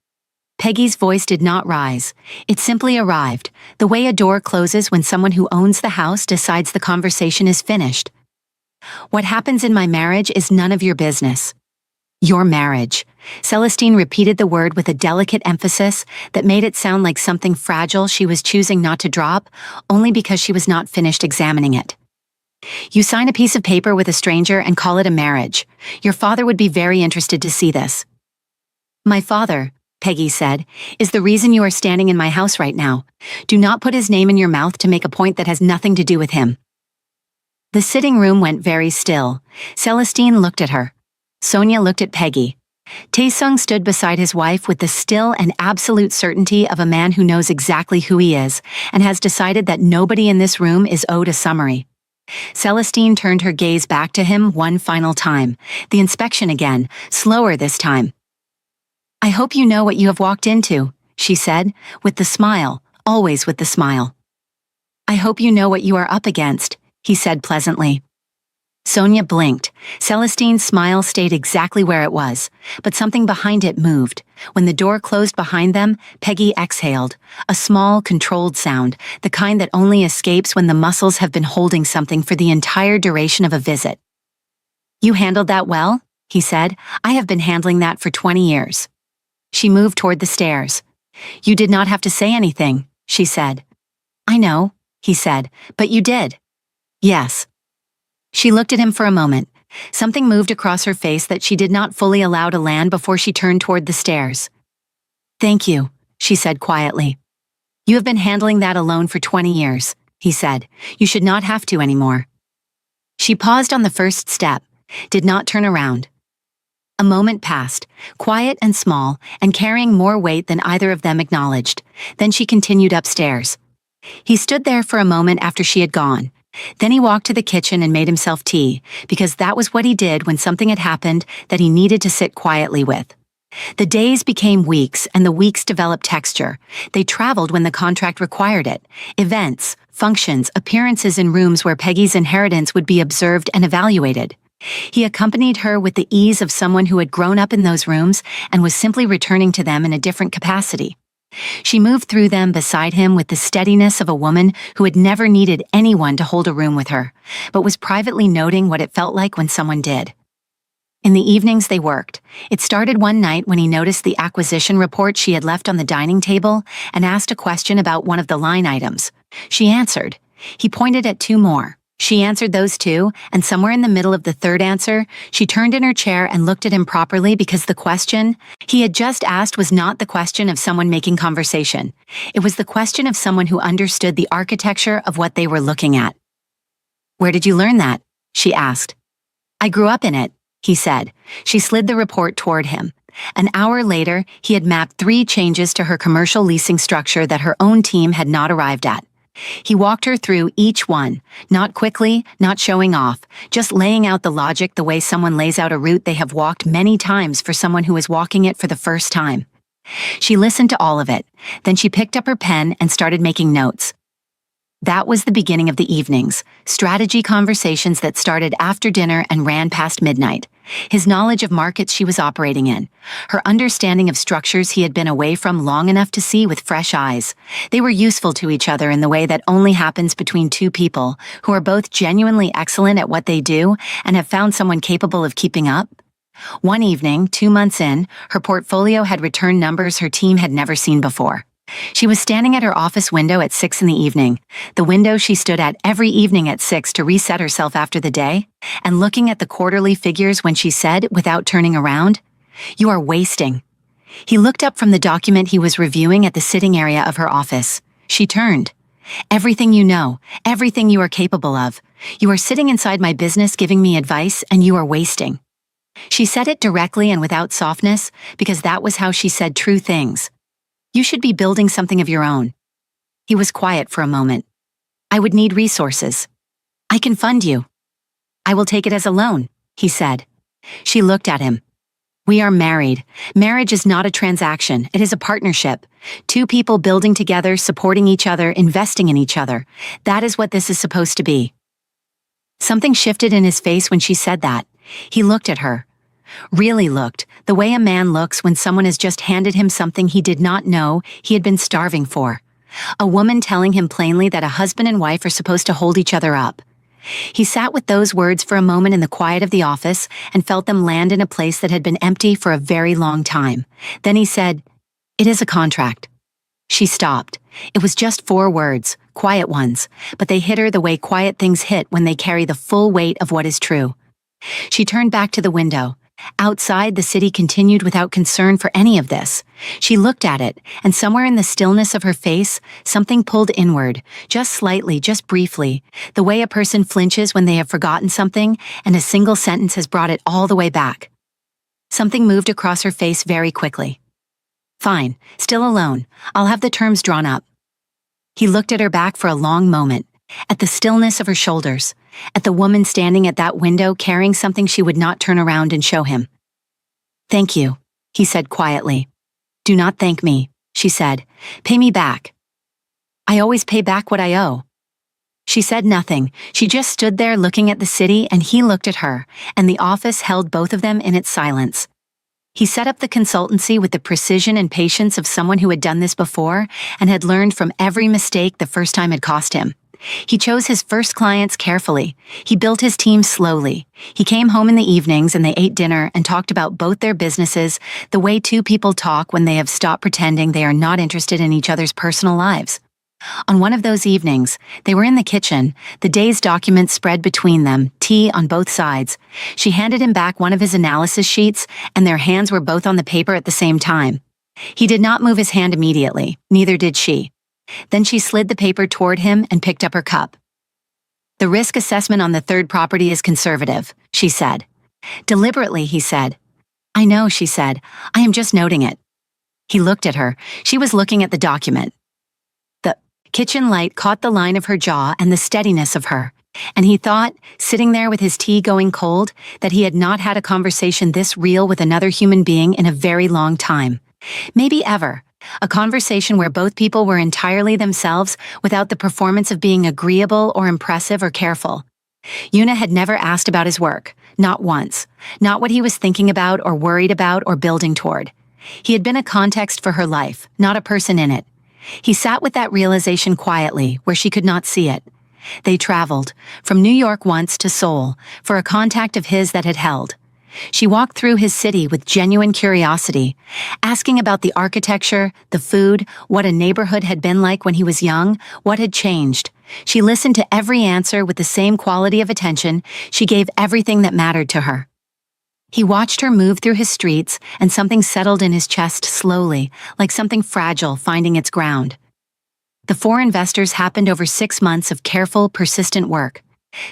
Peggy's voice did not rise. It simply arrived, the way a door closes when someone who owns the house decides the conversation is finished. "What happens in my marriage is none of your business." "Your marriage." Celestine repeated the word with a delicate emphasis that made it sound like something fragile she was choosing not to drop, only because she was not finished examining it. "You sign a piece of paper with a stranger and call it a marriage. Your father would be very interested to see this." "My father," Peggy said, "is the reason you are standing in my house right now. Do not put his name in your mouth to make a point that has nothing to do with him." The sitting room went very still. Celestine looked at her. Sonia looked at Peggy. Taesung stood beside his wife with the still and absolute certainty of a man who knows exactly who he is and has decided that nobody in this room is owed a summary. Celestine turned her gaze back to him one final time, the inspection again, slower this time. "I hope you know what you have walked into," she said, with the smile, always with the smile. "I hope you know what you are up against," he said pleasantly. Sonia blinked. Celestine's smile stayed exactly where it was, but something behind it moved. When the door closed behind them, Peggy exhaled, a small, controlled sound, the kind that only escapes when the muscles have been holding something for the entire duration of a visit. "You handled that well?" he said. "I have been handling that for 20 years. She moved toward the stairs. "You did not have to say anything," she said. "I know," he said, "but you did." "Yes." She looked at him for a moment. Something moved across her face that she did not fully allow to land before she turned toward the stairs. "Thank you," she said quietly. "You have been handling that alone for 20 years, he said. "You should not have to anymore." She paused on the first step, did not turn around. A moment passed, quiet and small, and carrying more weight than either of them acknowledged. Then she continued upstairs. He stood there for a moment after she had gone. Then he walked to the kitchen and made himself tea, because that was what he did when something had happened that he needed to sit quietly with. The days became weeks, and the weeks developed texture. They traveled when the contract required it. Events, functions, appearances in rooms where Peggy's inheritance would be observed and evaluated. He accompanied her with the ease of someone who had grown up in those rooms and was simply returning to them in a different capacity. She moved through them beside him with the steadiness of a woman who had never needed anyone to hold a room with her, but was privately noting what it felt like when someone did. In the evenings they worked. It started one night when he noticed the acquisition report she had left on the dining table and asked a question about one of the line items. She answered. He pointed at two more. She answered those two, and somewhere in the middle of the third answer, she turned in her chair and looked at him properly because the question he had just asked was not the question of someone making conversation. It was the question of someone who understood the architecture of what they were looking at. "Where did you learn that?" she asked. "I grew up in it," he said. She slid the report toward him. An hour later, he had mapped 3 changes to her commercial leasing structure that her own team had not arrived at. He walked her through each one, not quickly, not showing off, just laying out the logic the way someone lays out a route they have walked many times for someone who is walking it for the first time. She listened to all of it, then she picked up her pen and started making notes. That was the beginning of the evenings, strategy conversations that started after dinner and ran past midnight. His knowledge of markets she was operating in, her understanding of structures he had been away from long enough to see with fresh eyes. They were useful to each other in the way that only happens between two people who are both genuinely excellent at what they do and have found someone capable of keeping up. One evening, 2 months in, her portfolio had returned numbers her team had never seen before. She was standing at her office window at 6 in the evening, the window she stood at every evening at 6 to reset herself after the day, and looking at the quarterly figures when she said, without turning around, "You are wasting." He looked up from the document he was reviewing at the sitting area of her office. She turned. "Everything you know, everything you are capable of, "You are sitting inside my business giving me advice, and you are wasting." She said it directly and without softness, because that was how she said true things. "You should be building something of your own." He was quiet for a moment. "I would need resources." "I can fund you." "I will take it as a loan," he said. She looked at him. "We are married. Marriage is not a transaction, it is a partnership. Two people building together, supporting each other, investing in each other. That is what this is supposed to be." Something shifted in his face when she said that. He looked at her. Really looked, the way a man looks when someone has just handed him something he did not know he had been starving for. A woman telling him plainly that a husband and wife are supposed to hold each other up. He sat with those words for a moment in the quiet of the office and felt them land in a place that had been empty for a very long time. Then he said, "It is a contract." She stopped. It was just 4 words, quiet ones, but they hit her the way quiet things hit when they carry the full weight of what is true. She turned back to the window. Outside, the city continued without concern for any of this. She looked at it, and somewhere in the stillness of her face, something pulled inward, just slightly, just briefly, the way a person flinches when they have forgotten something, and a single sentence has brought it all the way back. Something moved across her face very quickly. "Fine, still alone. I'll have the terms drawn up." He looked at her back for a long moment, at the stillness of her shoulders, at the woman standing at that window carrying something she would not turn around and show him. "Thank you," he said quietly. "Do not thank me," she said. "Pay me back." "I always pay back what I owe." She said nothing. She just stood there looking at the city, and he looked at her, and the office held both of them in its silence. He set up the consultancy with the precision and patience of someone who had done this before and had learned from every mistake the first time had cost him. He chose his first clients carefully. He built his team slowly. He came home in the evenings and they ate dinner and talked about both their businesses, the way two people talk when they have stopped pretending they are not interested in each other's personal lives. On one of those evenings, they were in the kitchen, the day's documents spread between them, tea on both sides. She handed him back one of his analysis sheets, and their hands were both on the paper at the same time. He did not move his hand immediately, neither did she. Then she slid the paper toward him and picked up her cup. "The risk assessment on the third property is conservative," she said. Deliberately, he said. "I know," she said. "I am just noting it." He looked at her. She was looking at the document. The kitchen light caught the line of her jaw and the steadiness of her, and he thought, sitting there with his tea going cold, that he had not had a conversation this real with another human being in a very long time. Maybe ever. A conversation where both people were entirely themselves without the performance of being agreeable or impressive or careful. Una had never asked about his work, not once, not what he was thinking about or worried about or building toward. He had been a context for her life, not a person in it. He sat with that realization quietly, where she could not see it. They traveled, from New York once to Seoul, for a contact of his that had held. She walked through his city with genuine curiosity, asking about the architecture, the food, what a neighborhood had been like when he was young, what had changed. She listened to every answer with the same quality of attention. She gave everything that mattered to her. He watched her move through his streets, and something settled in his chest slowly, like something fragile finding its ground. The 4 investors happened over 6 months of careful, persistent work.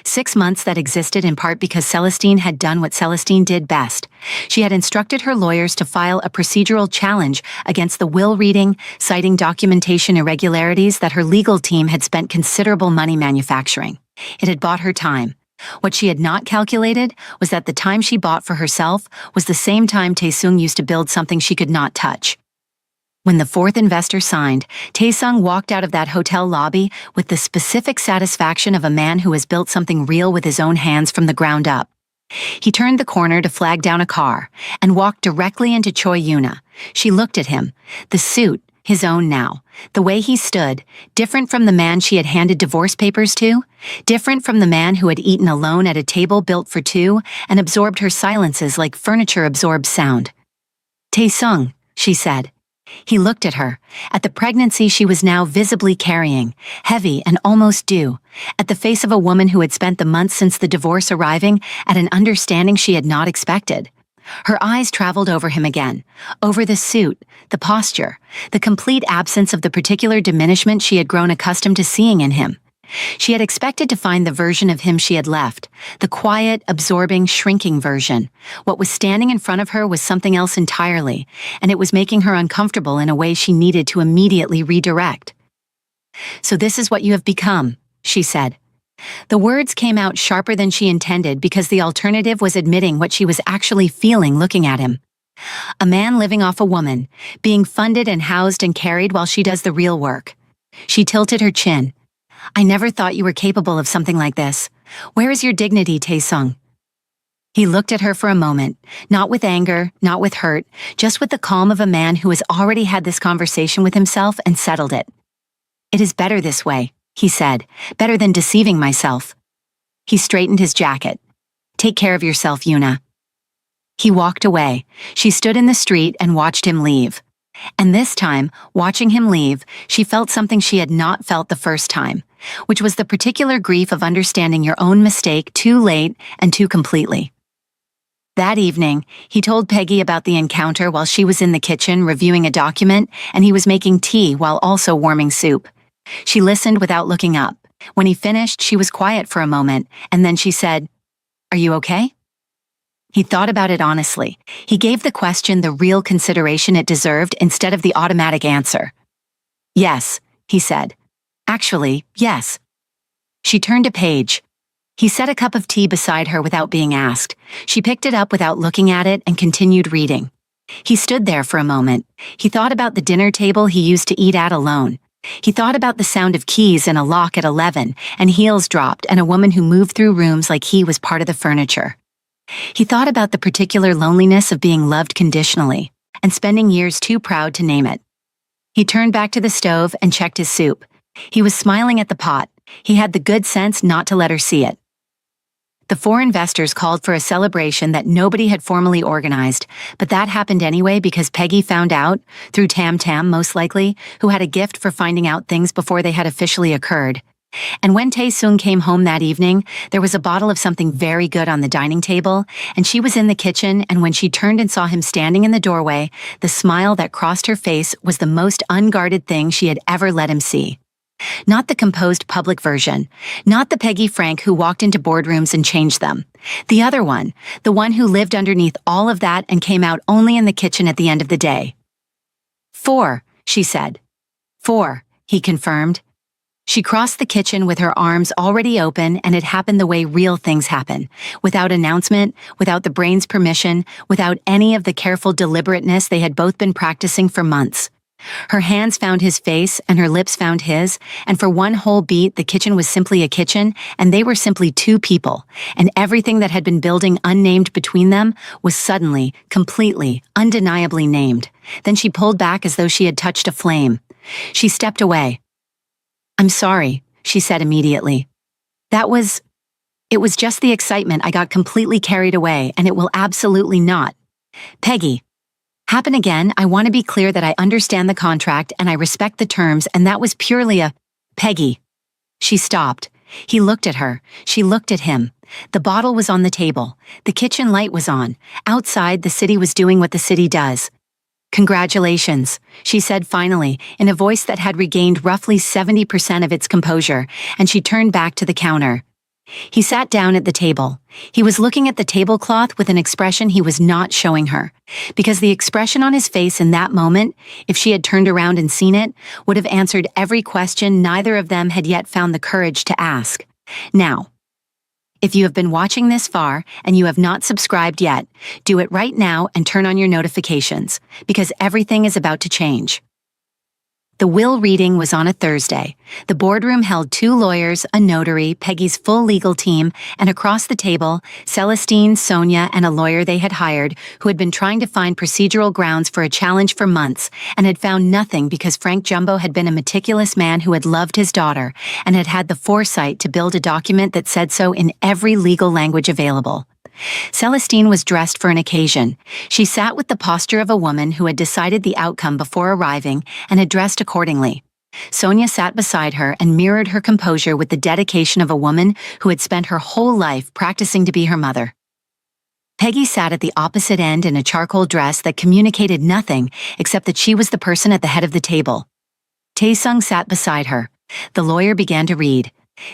6 months that existed in part because Celestine had done what Celestine did best. She had instructed her lawyers to file a procedural challenge against the will reading, citing documentation irregularities that her legal team had spent considerable money manufacturing. It had bought her time. What she had not calculated was that the time she bought for herself was the same time Tae-sung used to build something she could not touch. When the 4th investor signed, Tae-sung walked out of that hotel lobby with the specific satisfaction of a man who has built something real with his own hands from the ground up. He turned the corner to flag down a car and walked directly into Choi Yuna. She looked at him, the suit, his own now, the way he stood, different from the man she had handed divorce papers to, different from the man who had eaten alone at a table built for 2 and absorbed her silences like furniture absorbs sound. "Tae-sung," she said. He looked at her, at the pregnancy she was now visibly carrying, heavy and almost due, at the face of a woman who had spent the months since the divorce arriving at an understanding she had not expected. Her eyes traveled over him again, over the suit, the posture, the complete absence of the particular diminishment she had grown accustomed to seeing in him. She had expected to find the version of him she had left, the quiet, absorbing, shrinking version. What was standing in front of her was something else entirely, and it was making her uncomfortable in a way she needed to immediately redirect. "So this is what you have become," she said. The words came out sharper than she intended because the alternative was admitting what she was actually feeling looking at him. A man living off a woman, being funded and housed and carried while she does the real work. She tilted her chin. "I never thought you were capable of something like this. Where is your dignity, Tae-sung?" He looked at her for a moment, not with anger, not with hurt, just with the calm of a man who has already had this conversation with himself and settled it. "It is better this way," he said, "better than deceiving myself." He straightened his jacket. "Take care of yourself, Yuna." He walked away. She stood in the street and watched him leave. And this time, watching him leave, she felt something she had not felt the first time, which was the particular grief of understanding your own mistake too late and too completely. That evening, he told Peggy about the encounter while she was in the kitchen reviewing a document, and he was making tea while also warming soup. She listened without looking up. When he finished, she was quiet for a moment, and then she said, "Are you okay?" He thought about it honestly. He gave the question the real consideration it deserved instead of the automatic answer. "Yes," he said. "Actually, yes." She turned a page. He set a cup of tea beside her without being asked. She picked it up without looking at it and continued reading. He stood there for a moment. He thought about the dinner table he used to eat at alone. He thought about the sound of keys in a lock at 11, and heels dropped, and a woman who moved through rooms like he was part of the furniture. He thought about the particular loneliness of being loved conditionally, and spending years too proud to name it. He turned back to the stove and checked his soup. He was smiling at the pot. He had the good sense not to let her see it. The 4 investors called for a celebration that nobody had formally organized, but that happened anyway because Peggy found out, through Tam Tam most likely, who had a gift for finding out things before they had officially occurred. And when Tae-sung came home that evening, there was a bottle of something very good on the dining table, and she was in the kitchen, and when she turned and saw him standing in the doorway, the smile that crossed her face was the most unguarded thing she had ever let him see. Not the composed public version, not the Peggy Frank who walked into boardrooms and changed them. The other one, the one who lived underneath all of that and came out only in the kitchen at the end of the day. 4, she said. 4, he confirmed. She crossed the kitchen with her arms already open, and it happened the way real things happen, without announcement, without the brain's permission, without any of the careful deliberateness they had both been practicing for months. Her hands found his face, and her lips found his, and for one whole beat the kitchen was simply a kitchen, and they were simply 2 people, and everything that had been building unnamed between them was suddenly, completely, undeniably named. Then she pulled back as though she had touched a flame. She stepped away. "I'm sorry," she said immediately. It was just the excitement. I got completely carried away, and it will absolutely not. Peggy. Happen again. I want to be clear that I understand the contract and I respect the terms, and that was purely a... Peggy. She stopped. He looked at her. She looked at him. The bottle was on the table. The kitchen light was on. Outside, the city was doing what the city does. "Congratulations," she said finally, in a voice that had regained roughly 70% of its composure, and she turned back to the counter. He sat down at the table. He was looking at the tablecloth with an expression he was not showing her, because the expression on his face in that moment, if she had turned around and seen it, would have answered every question neither of them had yet found the courage to ask. Now, if you have been watching this far and you have not subscribed yet, do it right now and turn on your notifications, because everything is about to change. The will reading was on a Thursday. The boardroom held 2 lawyers, a notary, Peggy's full legal team, and across the table, Celestine, Sonia, and a lawyer they had hired who had been trying to find procedural grounds for a challenge for months and had found nothing because Frank Jumbo had been a meticulous man who had loved his daughter and had had the foresight to build a document that said so in every legal language available. Celestine was dressed for an occasion. She sat with the posture of a woman who had decided the outcome before arriving and had dressed accordingly. Sonia sat beside her and mirrored her composure with the dedication of a woman who had spent her whole life practicing to be her mother. Peggy sat at the opposite end in a charcoal dress that communicated nothing except that she was the person at the head of the table. Tae-sung sat beside her. The lawyer began to read.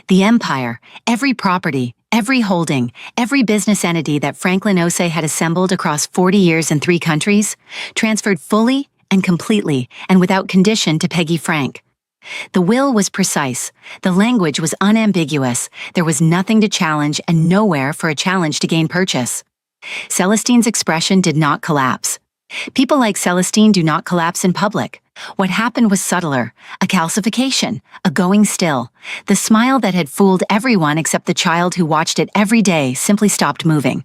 The empire, every property, every holding, every business entity that Franklin Osei had assembled across 40 years in 3 countries, transferred fully and completely and without condition to Peggy Frank. The will was precise, the language was unambiguous, there was nothing to challenge and nowhere for a challenge to gain purchase. Celestine's expression did not collapse. People like Celestine do not collapse in public. What happened was subtler, a calcification, a going still. The smile that had fooled everyone except the child who watched it every day simply stopped moving.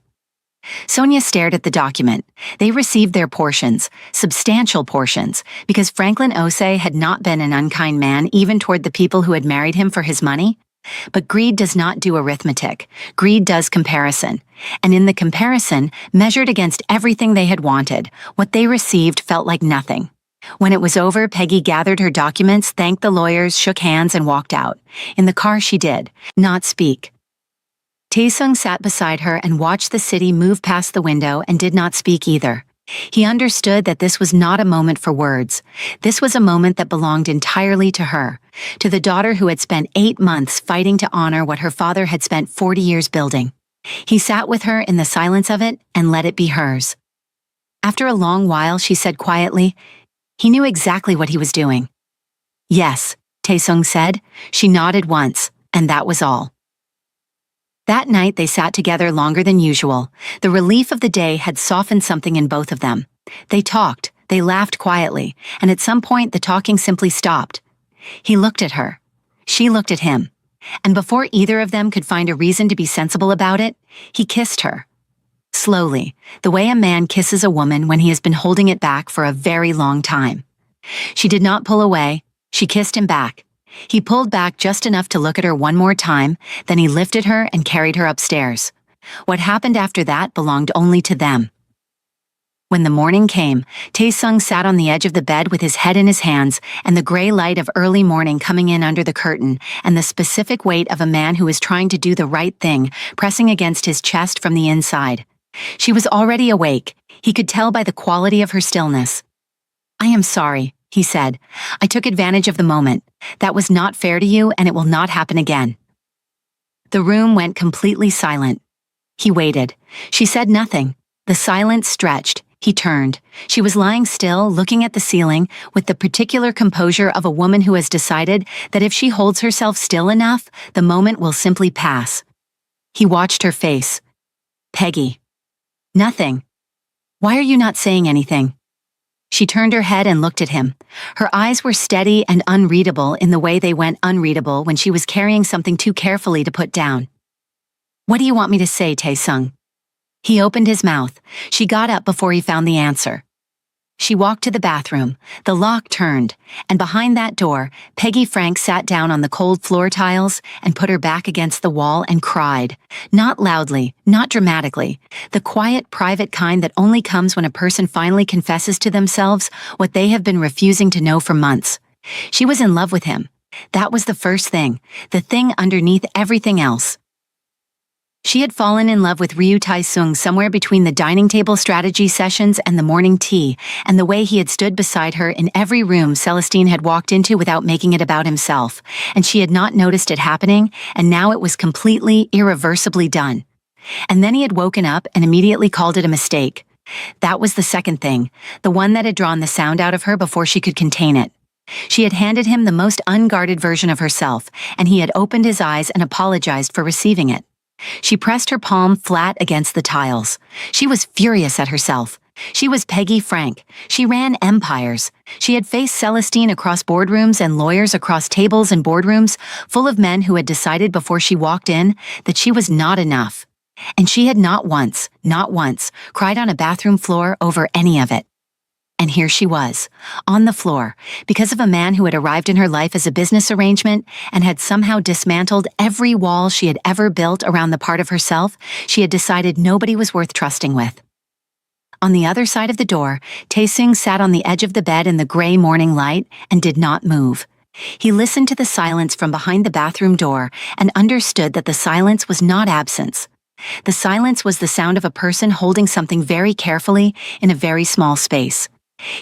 Sonia stared at the document. They received their portions, substantial portions, because Franklin Osei had not been an unkind man even toward the people who had married him for his money. But greed does not do arithmetic. Greed does comparison. And in the comparison, measured against everything they had wanted, what they received felt like nothing. When it was over, Peggy gathered her documents, thanked the lawyers, shook hands, and walked out. In the car she did not speak. Taesung sat beside her and watched the city move past the window and did not speak either. He understood that this was not a moment for words. This was a moment that belonged entirely to her, to the daughter who had spent 8 months fighting to honor what her father had spent 40 years building. He sat with her in the silence of it and let it be hers. After a long while, she said quietly, "He knew exactly what he was doing." "Yes," Taesung said. She nodded once, and that was all. That night they sat together longer than usual. The relief of the day had softened something in both of them. They talked, they laughed quietly, and at some point the talking simply stopped. He looked at her. She looked at him. And before either of them could find a reason to be sensible about it, he kissed her. Slowly, the way a man kisses a woman when he has been holding it back for a very long time. She did not pull away. She kissed him back. He pulled back just enough to look at her one more time, then he lifted her and carried her upstairs. What happened after that belonged only to them. When the morning came, Taesung sat on the edge of the bed with his head in his hands and the gray light of early morning coming in under the curtain and the specific weight of a man who is trying to do the right thing pressing against his chest from the inside. She was already awake. He could tell by the quality of her stillness. "I am sorry," he said. "I took advantage of the moment. That was not fair to you, and it will not happen again." The room went completely silent. He waited. She said nothing. The silence stretched. He turned. She was lying still, looking at the ceiling, with the particular composure of a woman who has decided that if she holds herself still enough, the moment will simply pass. He watched her face. "Peggy." "Nothing." "Why are you not saying anything?" She turned her head and looked at him. Her eyes were steady and unreadable in the way they went unreadable when she was carrying something too carefully to put down. "What do you want me to say, Taesung?" He opened his mouth. She got up before he found the answer. She walked to the bathroom. The lock turned, and behind that door, Peggy Frank sat down on the cold floor tiles and put her back against the wall and cried. Not loudly, not dramatically. The quiet, private kind that only comes when a person finally confesses to themselves what they have been refusing to know for months. She was in love with him. That was the first thing, the thing underneath everything else. She had fallen in love with Ryu Taesung somewhere between the dining table strategy sessions and the morning tea, and the way he had stood beside her in every room Celestine had walked into without making it about himself, and she had not noticed it happening, and now it was completely, irreversibly done. And then he had woken up and immediately called it a mistake. That was the second thing, the one that had drawn the sound out of her before she could contain it. She had handed him the most unguarded version of herself, and he had opened his eyes and apologized for receiving it. She pressed her palm flat against the tiles. She was furious at herself. She was Peggy Frank. She ran empires. She had faced Celestine across boardrooms and lawyers across tables and boardrooms, full of men who had decided before she walked in that she was not enough. And she had not once, cried on a bathroom floor over any of it. And here she was, on the floor, because of a man who had arrived in her life as a business arrangement and had somehow dismantled every wall she had ever built around the part of herself she had decided nobody was worth trusting with. On the other side of the door, Taesung sat on the edge of the bed in the gray morning light and did not move. He listened to the silence from behind the bathroom door and understood that the silence was not absence. The silence was the sound of a person holding something very carefully in a very small space.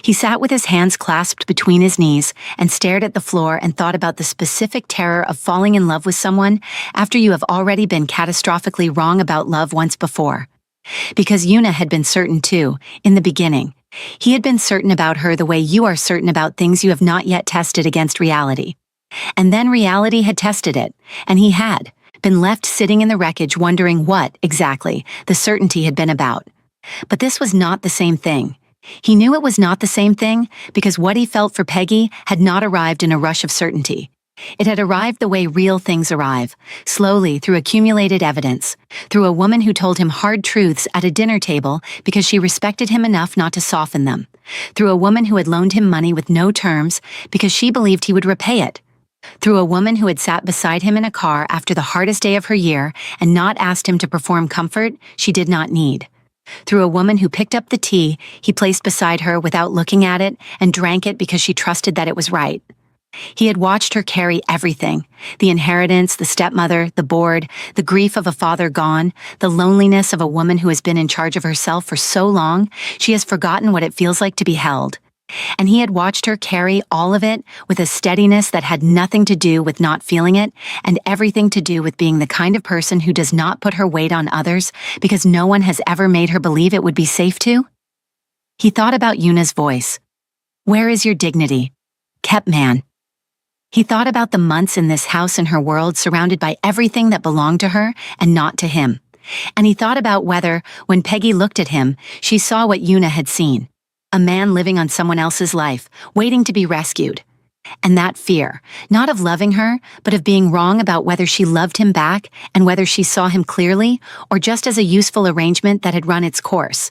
He sat with his hands clasped between his knees and stared at the floor and thought about the specific terror of falling in love with someone after you have already been catastrophically wrong about love once before. Because Yuna had been certain too, in the beginning. He had been certain about her the way you are certain about things you have not yet tested against reality. And then reality had tested it, and he had been left sitting in the wreckage wondering what, exactly, the certainty had been about. But this was not the same thing. He knew it was not the same thing because what he felt for Peggy had not arrived in a rush of certainty. It had arrived the way real things arrive, slowly through accumulated evidence, through a woman who told him hard truths at a dinner table because she respected him enough not to soften them, through a woman who had loaned him money with no terms because she believed he would repay it, through a woman who had sat beside him in a car after the hardest day of her year and not asked him to perform comfort she did not need, through a woman who picked up the tea he placed beside her without looking at it and drank it because she trusted that it was right. He had watched her carry everything, the inheritance, the stepmother, the board, the grief of a father gone, the loneliness of a woman who has been in charge of herself for so long she has forgotten what it feels like to be held. And he had watched her carry all of it with a steadiness that had nothing to do with not feeling it and everything to do with being the kind of person who does not put her weight on others because no one has ever made her believe it would be safe to. He thought about Yuna's voice. "Where is your dignity? Kept man." He thought about the months in this house in her world surrounded by everything that belonged to her and not to him. And he thought about whether, when Peggy looked at him, she saw what Yuna had seen. A man living on someone else's life, waiting to be rescued. And that fear, not of loving her, but of being wrong about whether she loved him back and whether she saw him clearly or just as a useful arrangement that had run its course.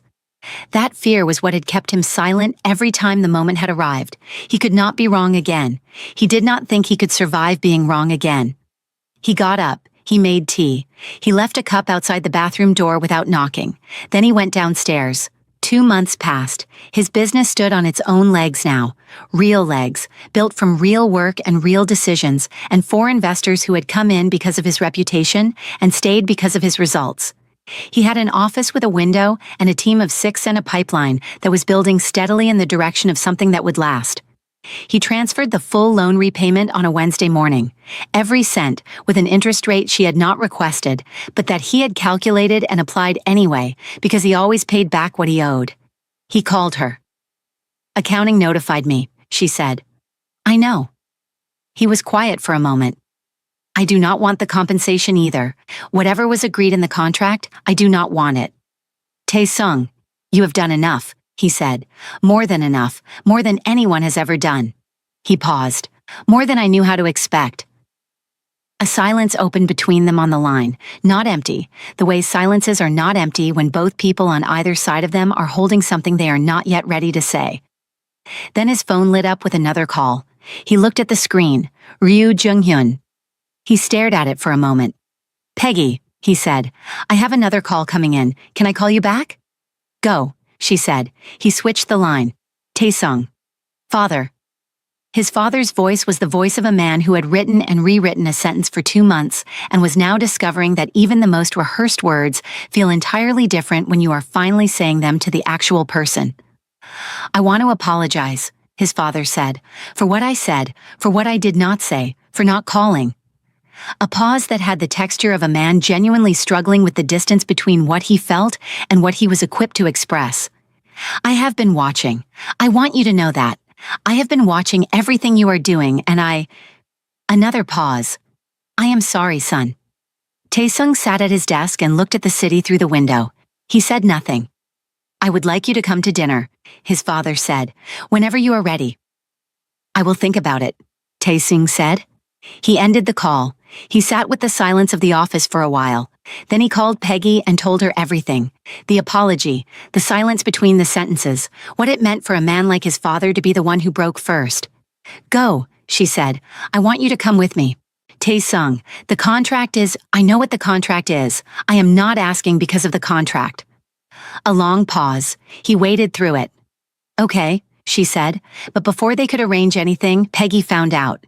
That fear was what had kept him silent every time the moment had arrived. He could not be wrong again. He did not think he could survive being wrong again. He got up. He made tea. He left a cup outside the bathroom door without knocking. Then he went downstairs. 2 months passed. His business stood on its own legs now. Real legs, built from real work and real decisions, and 4 investors who had come in because of his reputation and stayed because of his results. He had an office with a window and a team of 6 and a pipeline that was building steadily in the direction of something that would last. He transferred the full loan repayment on a Wednesday morning, every cent with an interest rate she had not requested, but that he had calculated and applied anyway because he always paid back what he owed. He called her. "Accounting notified me," she said. "I know." He was quiet for a moment. "I do not want the compensation either. Whatever was agreed in the contract, I do not want it." "Tae-sung, you have done enough," he said. "More than enough, more than anyone has ever done." He paused. "More than I knew how to expect." A silence opened between them on the line, not empty, the way silences are not empty when both people on either side of them are holding something they are not yet ready to say. Then his phone lit up with another call. He looked at the screen. Ryu Jung-hyun. He stared at it for a moment. "Peggy," he said, "I have another call coming in. Can I call you back?" "Go," she said. He switched the line. "Tae-sung. Father." His father's voice was the voice of a man who had written and rewritten a sentence for 2 months and was now discovering that even the most rehearsed words feel entirely different when you are finally saying them to the actual person. "I want to apologize," his father said, "for what I said, for what I did not say, for not calling." A pause that had the texture of a man genuinely struggling with the distance between what he felt and what he was equipped to express. "I have been watching. I want you to know that. I have been watching everything you are doing, and Another pause. "I am sorry, son." Tae-sung sat at his desk and looked at the city through the window. He said nothing. "I would like you to come to dinner," his father said, "whenever you are ready." "I will think about it," Tae-sung said. He ended the call. He sat with the silence of the office for a while. Then he called Peggy and told her everything. The apology, the silence between the sentences, what it meant for a man like his father to be the one who broke first. "Go," she said. "I want you to come with me." "Tae-sung, the contract is— I know what the contract is. I am not asking because of the contract." A long pause. He waded through it. "Okay," she said, but before they could arrange anything, Peggy found out.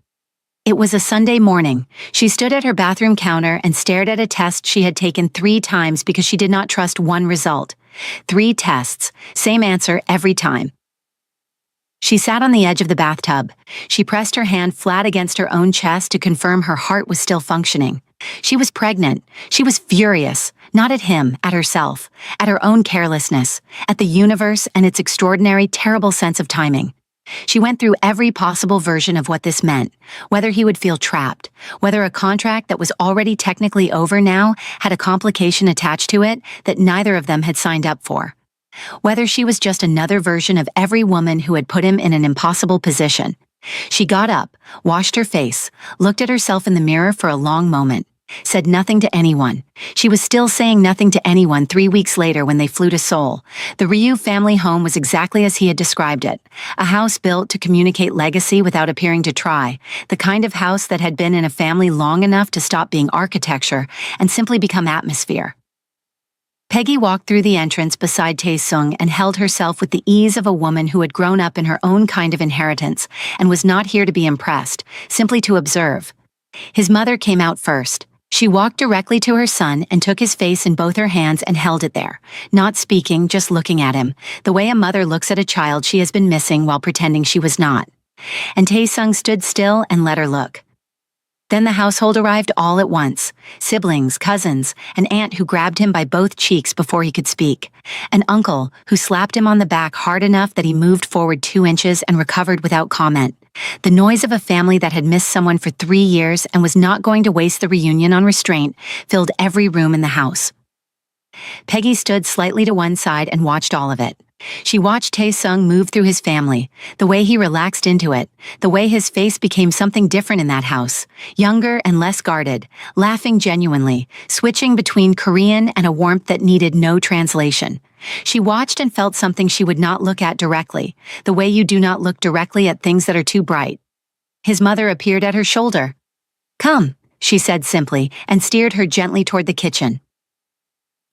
It was a Sunday morning. She stood at her bathroom counter and stared at a test she had taken 3 times because she did not trust one result. 3 tests, same answer every time. She sat on the edge of the bathtub. She pressed her hand flat against her own chest to confirm her heart was still functioning. She was pregnant. She was furious, not at him, at herself, at her own carelessness, at the universe and its extraordinary, terrible sense of timing. She went through every possible version of what this meant, whether he would feel trapped, whether a contract that was already technically over now had a complication attached to it that neither of them had signed up for. Whether she was just another version of every woman who had put him in an impossible position. She got up, washed her face, looked at herself in the mirror for a long moment, said nothing to anyone. She was still saying nothing to anyone 3 weeks later when they flew to Seoul. The Ryu family home was exactly as he had described it. A house built to communicate legacy without appearing to try. The kind of house that had been in a family long enough to stop being architecture and simply become atmosphere. Peggy walked through the entrance beside Tae-sung and held herself with the ease of a woman who had grown up in her own kind of inheritance and was not here to be impressed, simply to observe. His mother came out first. She walked directly to her son and took his face in both her hands and held it there, not speaking, just looking at him, the way a mother looks at a child she has been missing while pretending she was not. And Tae-sung stood still and let her look. Then the household arrived all at once. Siblings, cousins, an aunt who grabbed him by both cheeks before he could speak, an uncle who slapped him on the back hard enough that he moved forward 2 inches and recovered without comment. The noise of a family that had missed someone for 3 years and was not going to waste the reunion on restraint filled every room in the house. Peggy stood slightly to one side and watched all of it. She watched Tae-sung move through his family, the way he relaxed into it, the way his face became something different in that house, younger and less guarded, laughing genuinely, switching between Korean and a warmth that needed no translation. She watched and felt something she would not look at directly, the way you do not look directly at things that are too bright. His mother appeared at her shoulder. "Come," she said simply, and steered her gently toward the kitchen.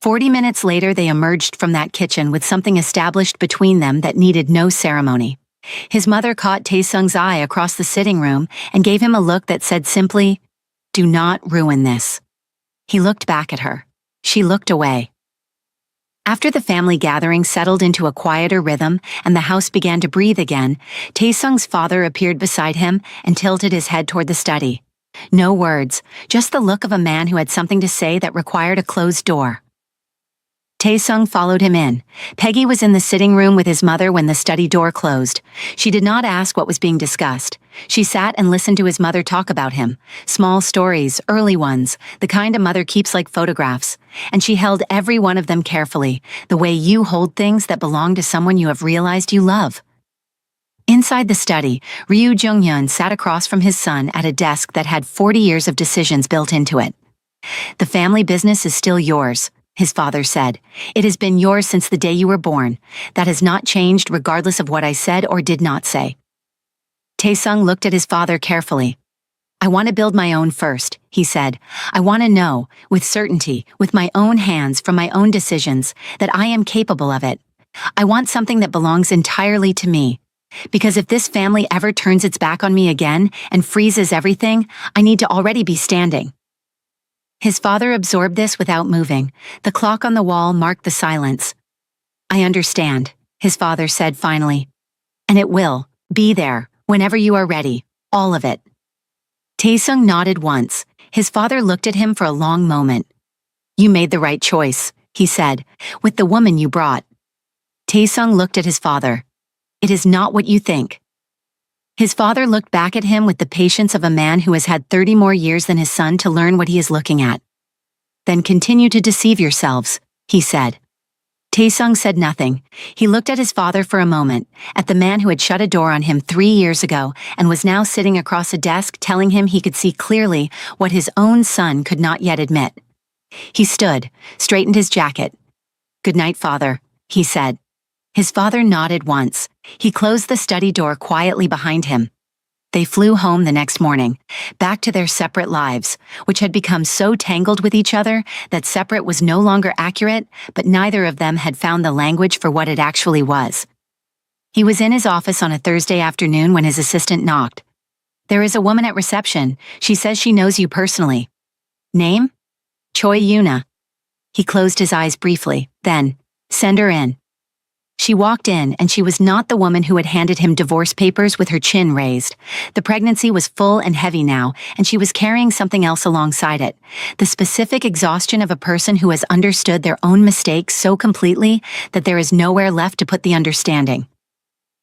40 minutes later, they emerged from that kitchen with something established between them that needed no ceremony. His mother caught Tae-sung's eye across the sitting room and gave him a look that said simply, "Do not ruin this." He looked back at her. She looked away. After the family gathering settled into a quieter rhythm and the house began to breathe again, Tae-sung's father appeared beside him and tilted his head toward the study. No words, just the look of a man who had something to say that required a closed door. Tae-sung followed him in. Peggy was in the sitting room with his mother when the study door closed. She did not ask what was being discussed. She sat and listened to his mother talk about him. Small stories, early ones, the kind a mother keeps like photographs. And she held every one of them carefully, the way you hold things that belong to someone you have realized you love. Inside the study, Ryu Jung-hyun sat across from his son at a desk that had 40 years of decisions built into it. "The family business is still yours," his father said. "It has been yours since the day you were born. That has not changed regardless of what I said or did not say." Tae-sung looked at his father carefully. "I want to build my own first," he said. "I want to know, with certainty, with my own hands, from my own decisions, that I am capable of it. I want something that belongs entirely to me. Because if this family ever turns its back on me again and freezes everything, I need to already be standing." His father absorbed this without moving. The clock on the wall marked the silence. "I understand," his father said finally. "And it will be there whenever you are ready, all of it." Tae-sung nodded once. His father looked at him for a long moment. "You made the right choice," he said, "with the woman you brought." Tae-sung looked at his father. "It is not what you think." His father looked back at him with the patience of a man who has had 30 more years than his son to learn what he is looking at. "Then continue to deceive yourselves," he said. Tae-sung said nothing. He looked at his father for a moment, at the man who had shut a door on him 3 years ago and was now sitting across a desk telling him he could see clearly what his own son could not yet admit. He stood, straightened his jacket. "Good night, father," he said. His father nodded once. He closed the study door quietly behind him. They flew home the next morning, back to their separate lives, which had become so tangled with each other that separate was no longer accurate, but neither of them had found the language for what it actually was. He was in his office on a Thursday afternoon when his assistant knocked. "There is a woman at reception. She says she knows you personally." "Name?" "Choi Yuna." He closed his eyes briefly, then, "Send her in." She walked in, and she was not the woman who had handed him divorce papers with her chin raised. The pregnancy was full and heavy now, and she was carrying something else alongside it. The specific exhaustion of a person who has understood their own mistakes so completely that there is nowhere left to put the understanding.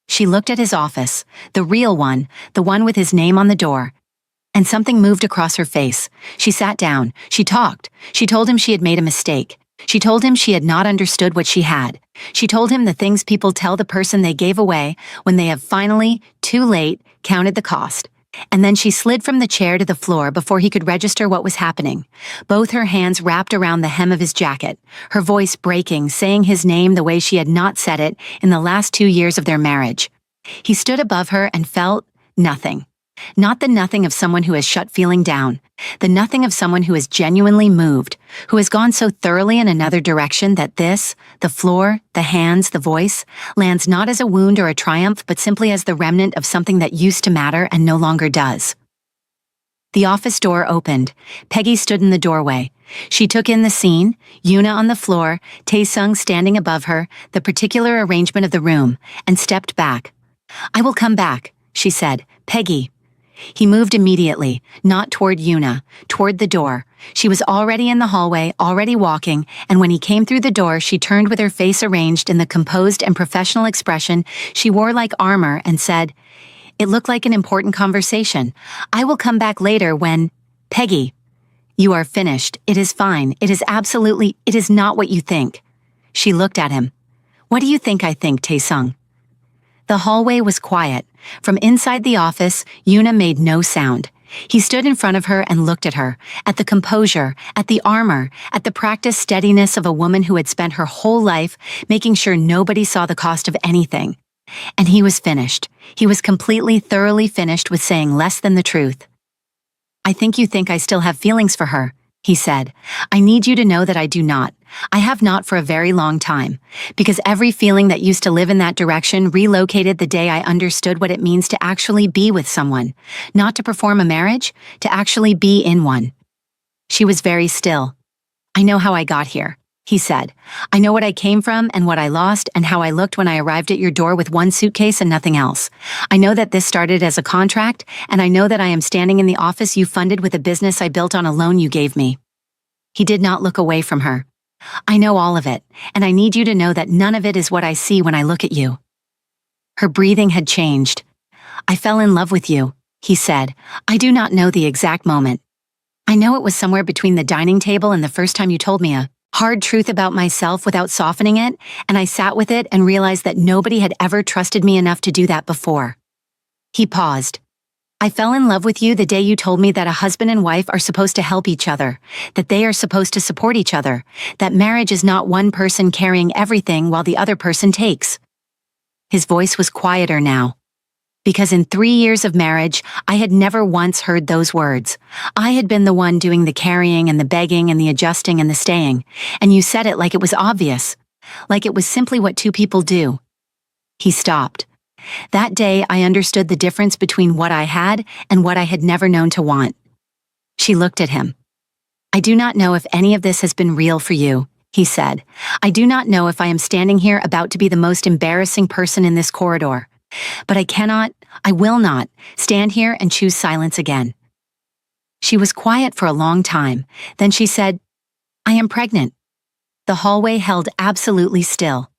She looked at his office, the real one, the one with his name on the door, and something moved across her face. She sat down. She talked. She told him she had made a mistake. She told him she had not understood what she had. She told him the things people tell the person they gave away when they have finally, too late, counted the cost. And then she slid from the chair to the floor before he could register what was happening. Both her hands wrapped around the hem of his jacket, her voice breaking, saying his name the way she had not said it in the last 2 years of their marriage. He stood above her and felt nothing. Not the nothing of someone who has shut feeling down, the nothing of someone who is genuinely moved, who has gone so thoroughly in another direction that this, the floor, the hands, the voice, lands not as a wound or a triumph, but simply as the remnant of something that used to matter and no longer does. The office door opened. Peggy stood in the doorway. She took in the scene, Yuna on the floor, Tae-sung standing above her, the particular arrangement of the room, and stepped back. "I will come back," she said. "Peggy." He moved immediately, not toward Yuna, toward the door. She was already in the hallway, already walking, and when he came through the door, she turned with her face arranged in the composed and professional expression she wore like armor and said, "It looked like an important conversation. I will come back later when—" "Peggy, you are finished. It is fine. It is not what you think." She looked at him. "What do you think I think, Tae-sung?" The hallway was quiet. From inside the office, Yuna made no sound. He stood in front of her and looked at her, at the composure, at the armor, at the practiced steadiness of a woman who had spent her whole life making sure nobody saw the cost of anything. And he was finished. He was completely, thoroughly finished with saying less than the truth. "I think you think I still have feelings for her," he said. "I need you to know that I do not. I have not for a very long time, because every feeling that used to live in that direction relocated the day I understood what it means to actually be with someone, not to perform a marriage, to actually be in one." She was very still. "I know how I got here," he said. "I know what I came from and what I lost and how I looked when I arrived at your door with one suitcase and nothing else. I know that this started as a contract, and I know that I am standing in the office you funded with a business I built on a loan you gave me." He did not look away from her. "I know all of it, and I need you to know that none of it is what I see when I look at you." Her breathing had changed. "I fell in love with you," he said. "I do not know the exact moment. I know it was somewhere between the dining table and the first time you told me a hard truth about myself without softening it, and I sat with it and realized that nobody had ever trusted me enough to do that before." He paused. "I fell in love with you the day you told me that a husband and wife are supposed to help each other, that they are supposed to support each other, that marriage is not one person carrying everything while the other person takes." His voice was quieter now. "Because in 3 years of marriage, I had never once heard those words. I had been the one doing the carrying and the begging and the adjusting and the staying, and you said it like it was obvious, like it was simply what two people do." He stopped. "That day, I understood the difference between what I had and what I had never known to want." She looked at him. "I do not know if any of this has been real for you," he said. "I do not know if I am standing here about to be the most embarrassing person in this corridor. But I will not, stand here and choose silence again." She was quiet for a long time. Then she said, "I am pregnant." The hallway held absolutely still.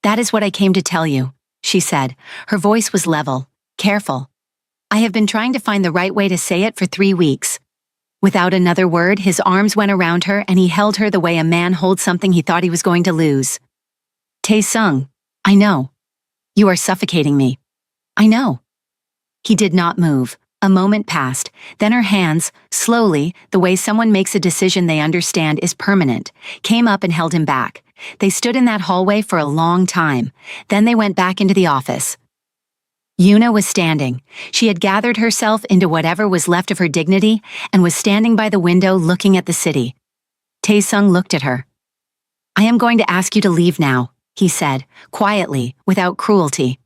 "That is what I came to tell you," she said. Her voice was level, careful. "I have been trying to find the right way to say it for 3 weeks." Without another word, his arms went around her and he held her the way a man holds something he thought he was going to lose. "Tae-sung, I know. You are suffocating me. I know." He did not move. A moment passed. Then her hands, slowly, the way someone makes a decision they understand is permanent, came up and held him back. They stood in that hallway for a long time. Then they went back into the office. Yuna was standing. She had gathered herself into whatever was left of her dignity and was standing by the window looking at the city. Tae-sung looked at her. "I am going to ask you to leave now," he said, quietly, without cruelty.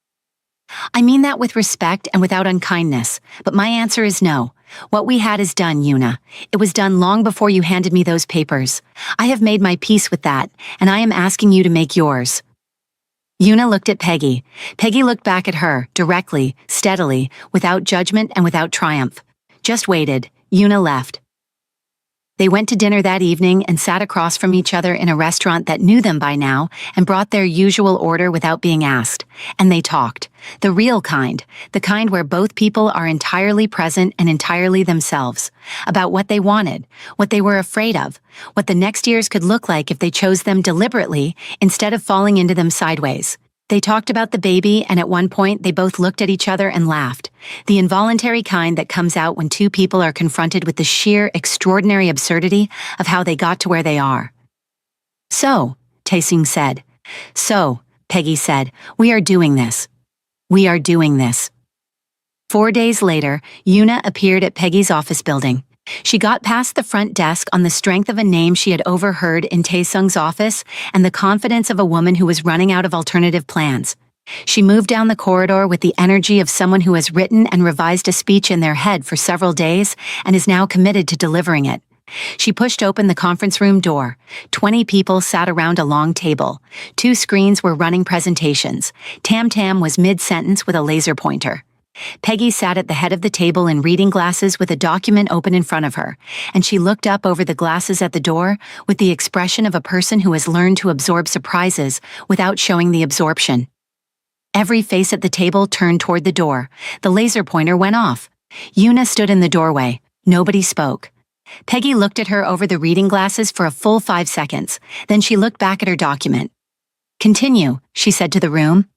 "I mean that with respect and without unkindness, but my answer is no. What we had is done, Yuna. It was done long before you handed me those papers. I have made my peace with that, and I am asking you to make yours." Yuna looked at Peggy. Peggy looked back at her, directly, steadily, without judgment and without triumph. Just waited. Yuna left. They went to dinner that evening and sat across from each other in a restaurant that knew them by now and brought their usual order without being asked. And they talked. The real kind. The kind where both people are entirely present and entirely themselves. About what they wanted, what they were afraid of, what the next years could look like if they chose them deliberately instead of falling into them sideways. They talked about the baby, and at one point they both looked at each other and laughed. The involuntary kind that comes out when two people are confronted with the sheer, extraordinary absurdity of how they got to where they are. "So," Tae-sung said. "So," Peggy said, "we are doing this. We are doing this." 4 days later, Yuna appeared at Peggy's office building. She got past the front desk on the strength of a name she had overheard in Tae-sung's office and the confidence of a woman who was running out of alternative plans. She moved down the corridor with the energy of someone who has written and revised a speech in their head for several days and is now committed to delivering it. She pushed open the conference room door. 20 people sat around a long table. 2 screens were running presentations. Tam Tam was mid-sentence with a laser pointer. Peggy sat at the head of the table in reading glasses with a document open in front of her, and she looked up over the glasses at the door with the expression of a person who has learned to absorb surprises without showing the absorption. Every face at the table turned toward the door. The laser pointer went off. Yuna stood in the doorway. Nobody spoke. Peggy looked at her over the reading glasses for a full 5 seconds. Then she looked back at her document. "Continue," she said to the room.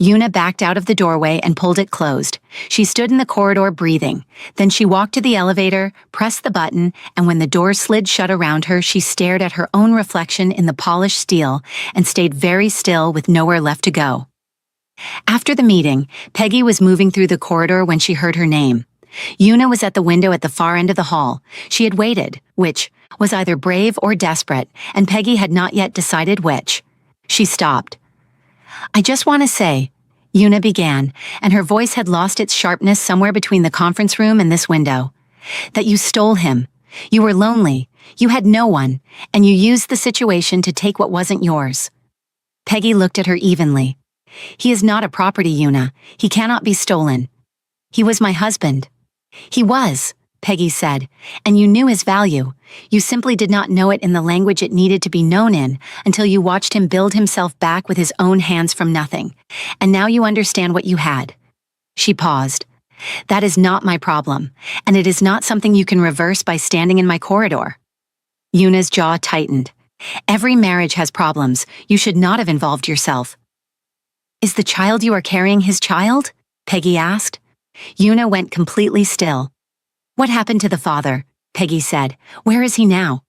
Yuna backed out of the doorway and pulled it closed. She stood in the corridor breathing. Then she walked to the elevator, pressed the button, and when the door slid shut around her, she stared at her own reflection in the polished steel and stayed very still with nowhere left to go. After the meeting, Peggy was moving through the corridor when she heard her name. Yuna was at the window at the far end of the hall. She had waited, which was either brave or desperate, and Peggy had not yet decided which. She stopped. "I just want to say," Yuna began, and her voice had lost its sharpness somewhere between the conference room and this window, "that you stole him. You were lonely. You had no one, and you used the situation to take what wasn't yours." Peggy looked at her evenly. "He is not a property, Yuna. He cannot be stolen. He was my husband." "He was," Peggy said, "and you knew his value. You simply did not know it in the language it needed to be known in until you watched him build himself back with his own hands from nothing. And now you understand what you had." She paused. "That is not my problem, and it is not something you can reverse by standing in my corridor." Yuna's jaw tightened. "Every marriage has problems. You should not have involved yourself." "Is the child you are carrying his child?" Peggy asked. Yuna went completely still. "What happened to the father?" Peggy said. "Where is he now?"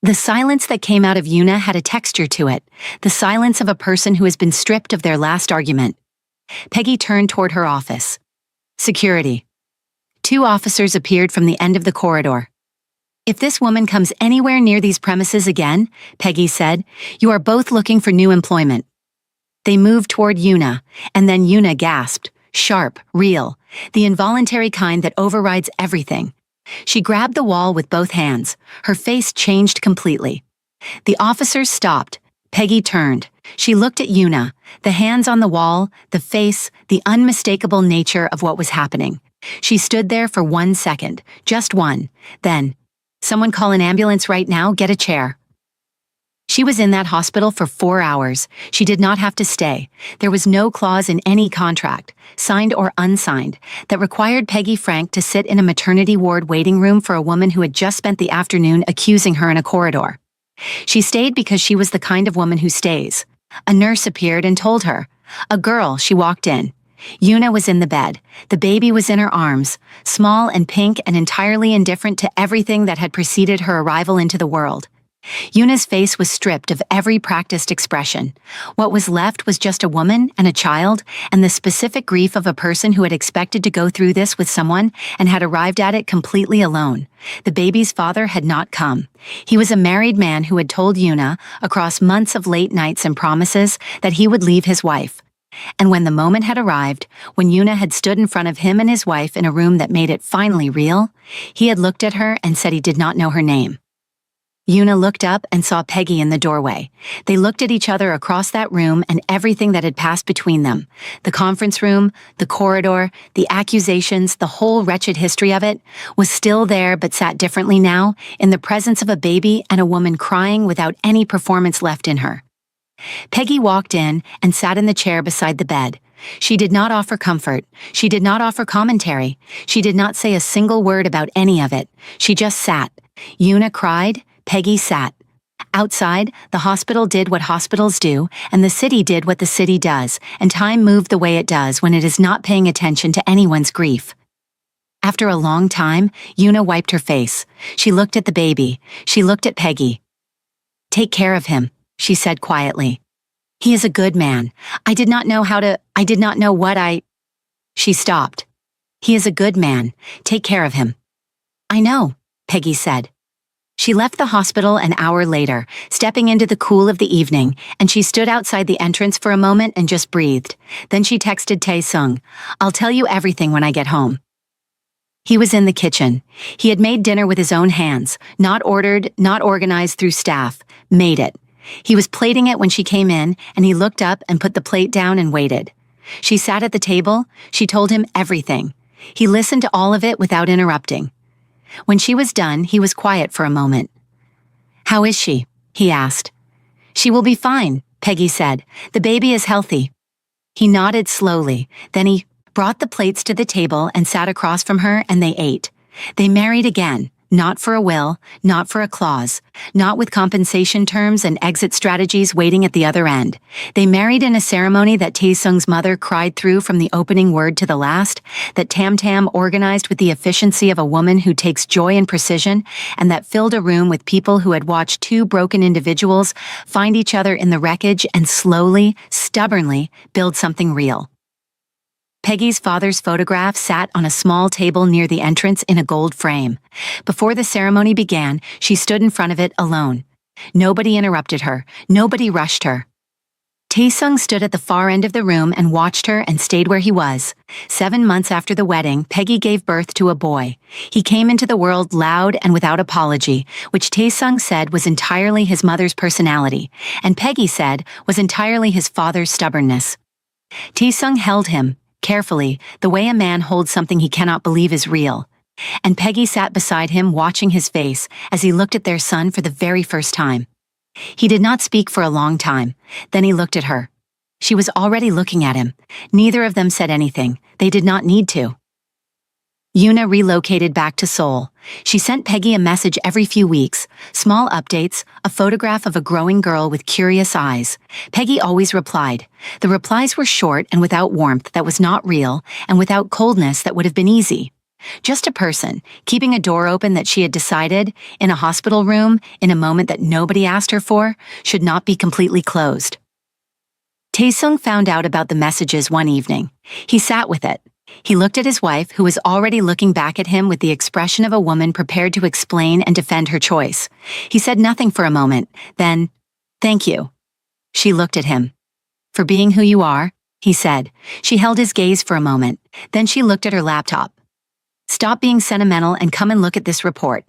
The silence that came out of Yuna had a texture to it, the silence of a person who has been stripped of their last argument. Peggy turned toward her office. "Security." 2 officers appeared from the end of the corridor. "If this woman comes anywhere near these premises again," Peggy said, "you are both looking for new employment." They moved toward Yuna, and then Yuna gasped. Sharp, real, the involuntary kind that overrides everything. She grabbed the wall with both hands. Her face changed completely. The officers stopped. Peggy turned. She looked at Yuna, the hands on the wall, the face, the unmistakable nature of what was happening. She stood there for 1 second, just one. Then, "Someone call an ambulance right now, get a chair." She was in that hospital for 4 hours. She did not have to stay. There was no clause in any contract, signed or unsigned, that required Peggy Frank to sit in a maternity ward waiting room for a woman who had just spent the afternoon accusing her in a corridor. She stayed because she was the kind of woman who stays. A nurse appeared and told her. A girl, she walked in. Yuna was in the bed. The baby was in her arms, small and pink and entirely indifferent to everything that had preceded her arrival into the world. Yuna's face was stripped of every practiced expression. What was left was just a woman and a child and the specific grief of a person who had expected to go through this with someone and had arrived at it completely alone. The baby's father had not come. He was a married man who had told Yuna, across months of late nights and promises, that he would leave his wife. And when the moment had arrived, when Yuna had stood in front of him and his wife in a room that made it finally real, he had looked at her and said he did not know her name. Yuna looked up and saw Peggy in the doorway. They looked at each other across that room and everything that had passed between them. The conference room, the corridor, the accusations, the whole wretched history of it was still there but sat differently now, in the presence of a baby and a woman crying without any performance left in her. Peggy walked in and sat in the chair beside the bed. She did not offer comfort. She did not offer commentary. She did not say a single word about any of it. She just sat. Yuna cried. Peggy sat. Outside, the hospital did what hospitals do, and the city did what the city does, and time moved the way it does when it is not paying attention to anyone's grief. After a long time, Yuna wiped her face. She looked at the baby. She looked at Peggy. "Take care of him," she said quietly. "He is a good man. I did not know what I—" She stopped. "He is a good man. Take care of him." "I know," Peggy said. She left the hospital an hour later, stepping into the cool of the evening, and she stood outside the entrance for a moment and just breathed. Then she texted Tae-sung, "I'll tell you everything when I get home." He was in the kitchen. He had made dinner with his own hands, not ordered, not organized through staff, made it. He was plating it when she came in, and he looked up and put the plate down and waited. She sat at the table. She told him everything. He listened to all of it without interrupting. When she was done, he was quiet for a moment. "How is she?" he asked. "She will be fine," Peggy said. "The baby is healthy." He nodded slowly. Then he brought the plates to the table and sat across from her, and they ate. They married again, not for a will, not for a clause, not with compensation terms and exit strategies waiting at the other end. They married in a ceremony that Tae-sung's mother cried through from the opening word to the last, that Tam Tam organized with the efficiency of a woman who takes joy in precision, and that filled a room with people who had watched two broken individuals find each other in the wreckage and slowly, stubbornly build something real. Peggy's father's photograph sat on a small table near the entrance in a gold frame. Before the ceremony began, she stood in front of it alone. Nobody interrupted her. Nobody rushed her. Tae-sung stood at the far end of the room and watched her and stayed where he was. 7 months after the wedding, Peggy gave birth to a boy. He came into the world loud and without apology, which Tae-sung said was entirely his mother's personality, and Peggy said was entirely his father's stubbornness. Tae-sung held him, carefully, the way a man holds something he cannot believe is real. And Peggy sat beside him watching his face as he looked at their son for the very first time. He did not speak for a long time. Then he looked at her. She was already looking at him. Neither of them said anything. They did not need to. Yuna relocated back to Seoul. She sent Peggy a message every few weeks, small updates, a photograph of a growing girl with curious eyes. Peggy always replied. The replies were short and without warmth that was not real, and without coldness that would have been easy. Just a person, keeping a door open that she had decided, in a hospital room, in a moment that nobody asked her for, should not be completely closed. Tae-sung found out about the messages one evening. He sat with it. He looked at his wife, who was already looking back at him with the expression of a woman prepared to explain and defend her choice. He said nothing for a moment, then, "Thank you." She looked at him. "For being who you are," he said. She held his gaze for a moment. Then she looked at her laptop. "Stop being sentimental and come and look at this report."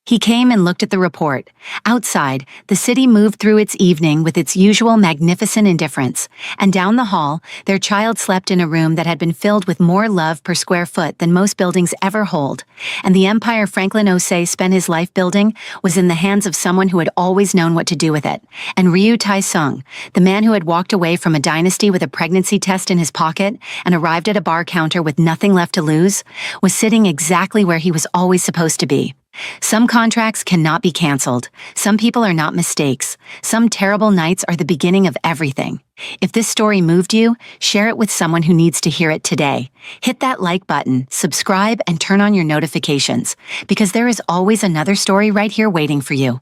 He came and looked at the report. Outside, the city moved through its evening with its usual magnificent indifference, and down the hall, their child slept in a room that had been filled with more love per square foot than most buildings ever hold, and the empire Franklin Osei spent his life building was in the hands of someone who had always known what to do with it, and Ryu Tae-sung, the man who had walked away from a dynasty with a pregnancy test in his pocket and arrived at a bar counter with nothing left to lose, was sitting exactly where he was always supposed to be. Some contracts cannot be canceled. Some people are not mistakes. Some terrible nights are the beginning of everything. If this story moved you, share it with someone who needs to hear it today. Hit that like button, subscribe, and turn on your notifications, because there is always another story right here waiting for you.